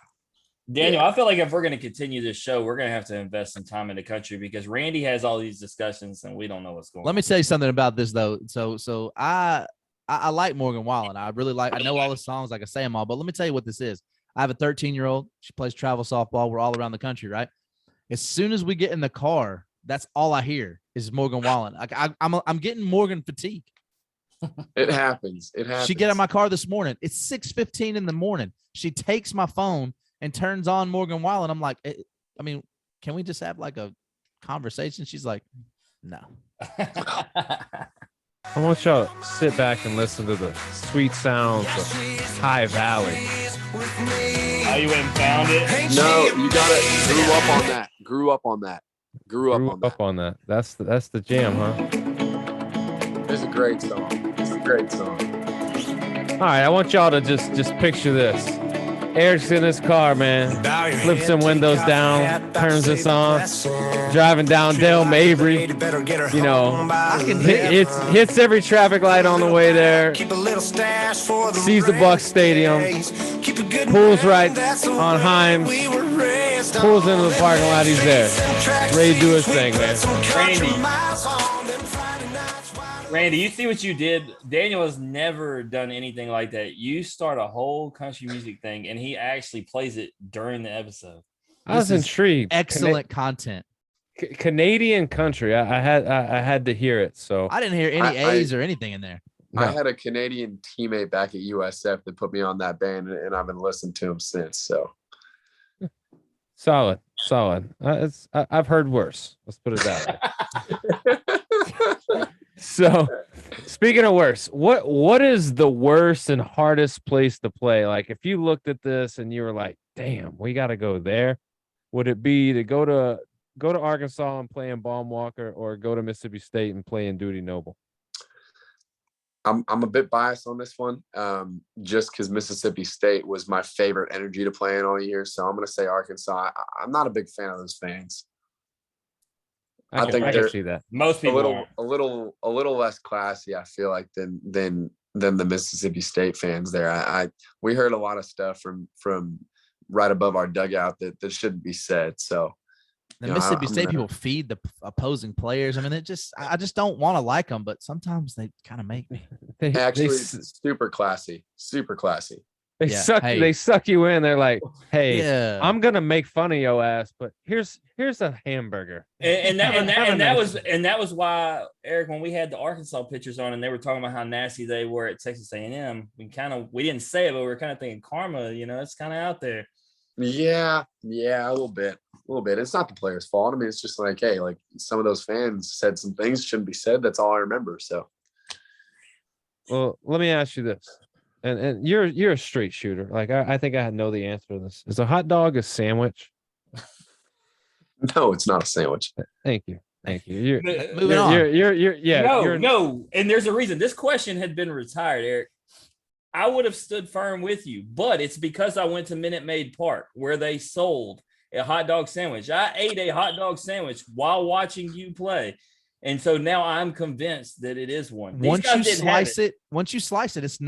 Daniel, I feel like if we're going to continue this show, we're going to have to invest some time in the country because Randy has all these discussions and we don't know what's going on. Let me tell you something about this though. So I like Morgan Wallen. I know all the songs, I can say them all, but let me tell you what this is. I have a 13-year-old. She plays travel softball. We're all around the country, right? As soon as we get in the car, that's all I hear is Morgan Wallen. I'm getting Morgan fatigue. It happens. She get in my car this morning. It's 6:15 in the morning. She takes my phone and turns on Morgan Wallen. I'm like, I mean, can we just have like a conversation? She's like, no. I want y'all to sit back and listen to the sweet sounds of High Valley. Oh, you went and found it? No, you got it. Grew up on that. That's the jam, huh? It's a great song. All right, I want y'all to just picture this. Eric's in his car, man. Flips some windows down, turns this on, driving down Dale Mabry. You know, hits every traffic light on the way there. Sees the Bucks Stadium. Pulls right on Himes. Pulls into the parking lot. He's there. Ready to do his thing, man. Randy, you see what you did? Daniel has never done anything like that. You start a whole country music thing, and he actually plays it during the episode. I was intrigued. Excellent content. Canadian country. I had to hear it. So I didn't hear any A's or anything in there. No. I had a Canadian teammate back at USF that put me on that band, and I've been listening to him since. So solid. I've heard worse. Let's put it that way. So, speaking of worse, what is the worst and hardest place to play? Like, if you looked at this and you were like, "Damn, we got to go there," would it be to go to Arkansas and play in Baum-Walker, or go to Mississippi State and play in Duty Noble? I'm a bit biased on this one, just because Mississippi State was my favorite energy to play in all year. So I'm going to say Arkansas. I'm not a big fan of those fans. I think they're see that. Most people a little less classy, I feel like, than the Mississippi State fans there. We heard a lot of stuff from right above our dugout that shouldn't be said. So the Mississippi State people feed the opposing players. I mean, I just don't want to like them, but sometimes they kind of make me. Actually, super classy. They suck you in. They're like, hey, I'm gonna make fun of your ass, but here's a hamburger. And that was why, Eric, when we had the Arkansas pitchers on and they were talking about how nasty they were at Texas A&M, we didn't say it, but we were kind of thinking karma, it's kind of out there. Yeah, a little bit. It's not the players' fault. I mean, it's just like, hey, like some of those fans said some things shouldn't be said. That's all I remember. So, well, let me ask you this. And you're a straight shooter. Like I think I know the answer to this. Is a hot dog a sandwich? No, it's not a sandwich. Thank you. You're moving on. No. And there's a reason. This question had been retired, Eric. I would have stood firm with you, but it's because I went to Minute Maid Park where they sold a hot dog sandwich. I ate a hot dog sandwich while watching you play. And so now I'm convinced that it is one. Once you slice it, it's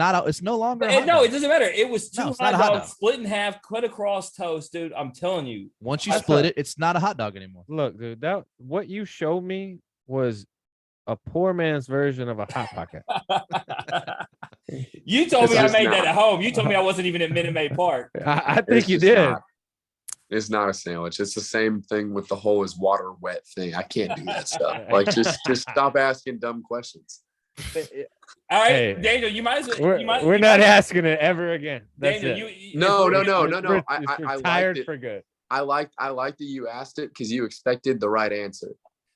no longer. It doesn't matter. It was two hot dogs split in half, cut across toast, dude. I'm telling you. Once you split it, it's not a hot dog anymore. Look, dude, what you showed me was a poor man's version of a hot pocket. You told me I made that at home. You told me I wasn't even at Minute Maid Park. I think you did. It's not a sandwich. It's the same thing with the whole is water wet thing. I can't do that stuff. Like just stop asking dumb questions. All right, hey, Daniel, you might as well. We're not asking it ever again. That's Daniel, it. No. I liked it for good. I liked that you asked it because you expected the right answer.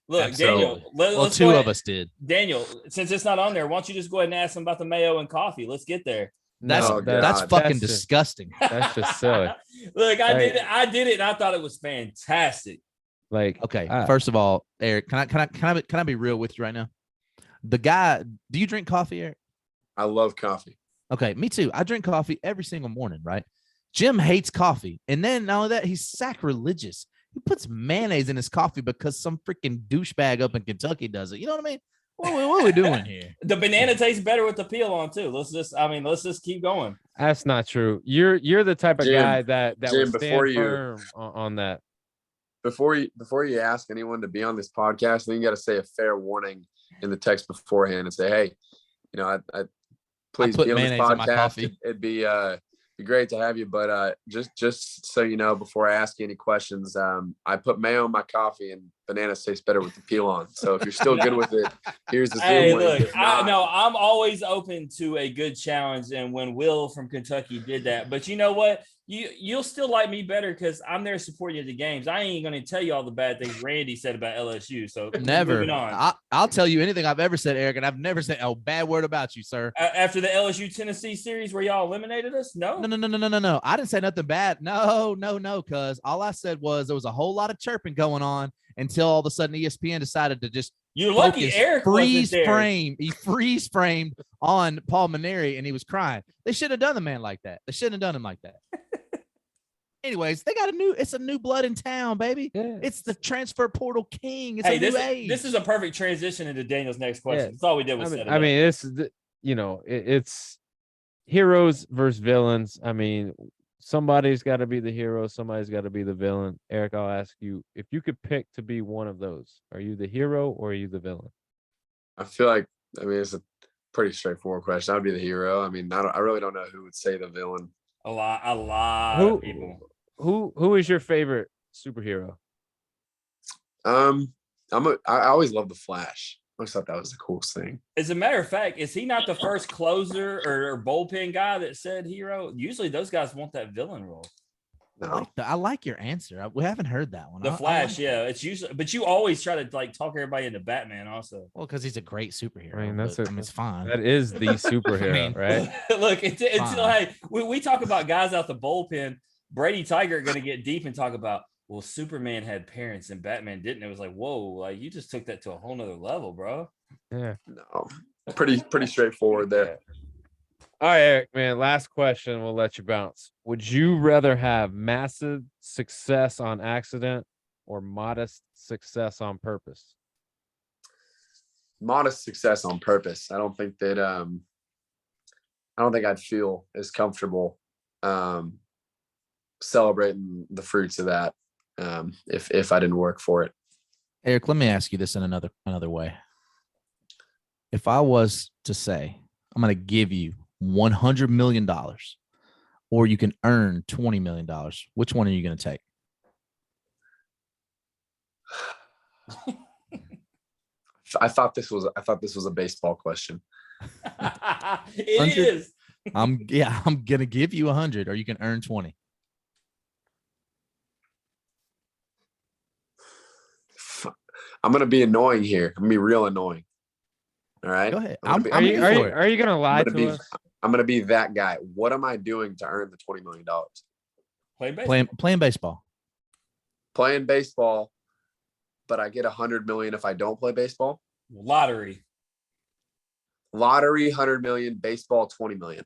Look, Absolutely. Daniel. Well, Let's two go of ahead. us did. Daniel, since it's not on there, why don't you just go ahead and ask him about the mayo and coffee? Let's get there. That's No, that's God. fucking That's just- disgusting. That's just silly. Look, I Like- did it, and I thought it was fantastic. Like, Okay, first of all, Eric, can I be real with you right now? The guy, do you drink coffee, Eric? I love coffee. Okay, me too. I drink coffee every single morning, right? Jim hates coffee. And then not only that, he's sacrilegious. He puts mayonnaise in his coffee because some freaking douchebag up in Kentucky does it. You know what I mean? What are we doing here? The banana tastes better with the peel on too. Let's just keep going. that's not true. You're the type of Jim, guy that Jim, would before stand you- firm on that. Before you ask anyone to be on this podcast, then you got to say a fair warning in the text beforehand and say, hey, I please put be on this mayonnaise in my podcast. coffee. It'd be great to have you, but just so you know, before I ask you any questions, I put mayo in my coffee, and bananas taste better with the peel on. So if you're still good with it, here's the Hey, Zoom link. look, If not, I'm always open to a good challenge. And when Will from Kentucky did that, but you know what? You'll still like me better because I'm there supporting you at the games. I ain't going to tell you all the bad things Randy said about LSU. So Never. moving on. I'll tell you anything I've ever said, Eric, and I've never said a bad word about you, sir. After the LSU Tennessee series where y'all eliminated us, no. No. I didn't say nothing bad. No, cuz all I said was there was a whole lot of chirping going on until all of a sudden ESPN decided to just You're lucky Eric freeze wasn't there. frame. He freeze framed on Paul Maneri and he was crying. They shouldn't have done the man like that. They shouldn't have done him like that. Anyways, they got it's a new blood in town, baby. Yeah. It's the transfer portal king. It's Hey, a new age. this is a perfect transition into Daniel's next question. Yeah. That's all we did was set it I up. mean, this is it's heroes versus villains. I mean, somebody's got to be the hero, somebody's got to be the villain. Eric, I'll ask you, if you could pick to be one of those, are you the hero or are you the villain? I feel like it's a pretty straightforward question. I'd be the hero. I mean, I really don't know who would say the villain. a lot of people. Who is your favorite superhero? I always loved the Flash. I always thought that was the coolest thing. As a matter of fact, is he not the first closer or bullpen guy that said hero? Usually those guys want that villain role. No, I like your answer. We haven't heard that one. The I Flash, like yeah. that. It's usually, but you always try to like talk everybody into Batman also. Well, because he's a great superhero. I mean, it's fine. That is the superhero, mean, right? Look, until Fine. hey, we talk about guys out the bullpen. Brady Tiger going to get deep and talk about, well, Superman had parents and Batman didn't. It was like, whoa, like you just took that to a whole nother level, bro. Yeah. no, pretty straightforward there. All right, Eric, man. Last question. We'll let you bounce. Would you rather have massive success on accident or modest success on purpose? Modest success on purpose. I don't think I'd feel as comfortable celebrating the fruits of that if I didn't work for it. Eric, let me ask you this in another way. If I was to say, I'm going to give you $100 million or you can earn $20 million, which one are you going to take? I thought this was a baseball question. It 100? is. I'm going to give you 100 or you can earn 20. I'm gonna be annoying here. I'm gonna be real annoying. All right. Go ahead. I'm Are you gonna lie gonna to be- us? I'm gonna be that guy. What am I doing to earn the $20 million? Play baseball. Playing baseball. Playing baseball, but I get $100 million if I don't play baseball. Lottery. Lottery, $100 million. Baseball, $20 million.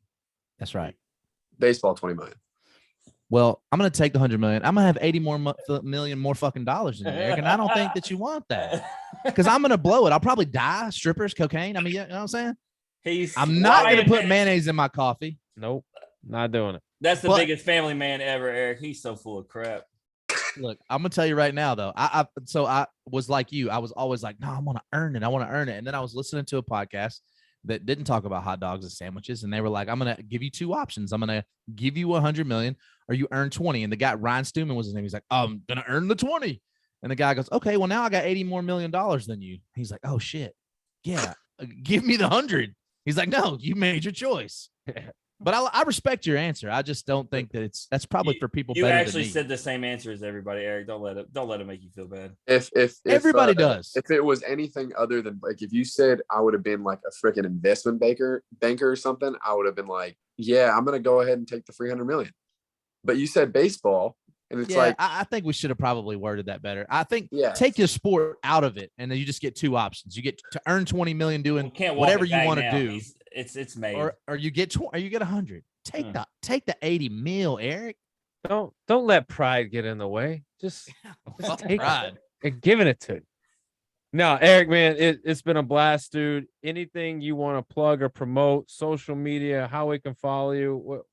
That's right. Baseball, $20 million. Well, I'm going to take the 100 million. I'm going to have 80 million more fucking dollars in there, Eric, and I don't think that you want that because I'm going to blow it. I'll probably die. Strippers, cocaine. I mean, you know what I'm saying? I'm not going to put mayonnaise in my coffee. Nope, not doing it. That's the But- biggest family man ever, Eric. He's so full of crap. Look, I'm going to tell you right now, though. I was like you. I was always like, no, I want to earn it. I want to earn it. And then I was listening to a podcast that didn't talk about hot dogs and sandwiches. And they were like, I'm going to give you two options. I'm going to give you 100 million or you earn 20. And the guy, Ryan Stewman was his name. He's like, I'm going to earn the 20. And the guy goes, okay, well, now I got 80 more million dollars than you. He's like, oh shit. Yeah. Give me the 100. He's like, no, you made your choice. But I respect your answer. I just don't think that that's probably for people You better actually than me. said the same answer as everybody, Eric. Don't let it make you feel bad. If Everybody does. If it was anything other than like, if you said I would have been like a freaking investment banker or something, I would have been like, yeah, I'm gonna go ahead and take the 300 million. But you said baseball, and it's like, I think we should have probably worded that better. I think yeah, take your sport out of it, and then you just get two options. You get to earn 20 million doing We can't walk whatever it you back want to now. do, It's made. or you get 20, or you get 100. Take the 80 mil, Eric. Don't let pride get in the way. Just take Pride. it and giving it to you. No, Eric, man, it's been a blast, dude. Anything you want to plug or promote, social media, how we can follow you,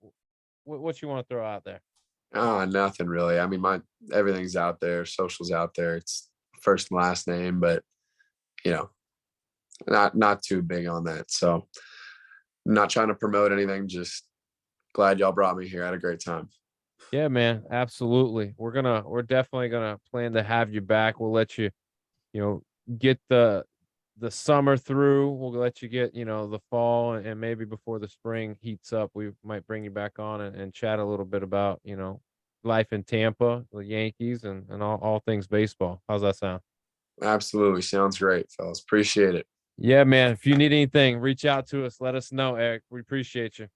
what you want to throw out there? nothing really. I mean, everything's out there, socials out there. It's first and last name, but you know, not too big on that. So I'm not trying to promote anything, just glad y'all brought me here. I had a great time. Yeah, man, absolutely. We're definitely gonna plan to have you back. We'll let you, get the summer through. We'll let you get, the fall, and maybe before the spring heats up, we might bring you back on and chat a little bit about, life in Tampa, the Yankees, and all things baseball. How's that sound? Absolutely. Sounds great, fellas. Appreciate it. Yeah, man. If you need anything, reach out to us. Let us know, Eric. We appreciate you.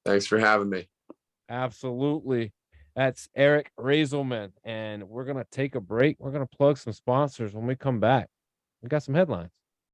Thanks for having me. Absolutely. That's Eric Reyzelman. And we're going to take a break. We're going to plug some sponsors when we come back. We got some headlines.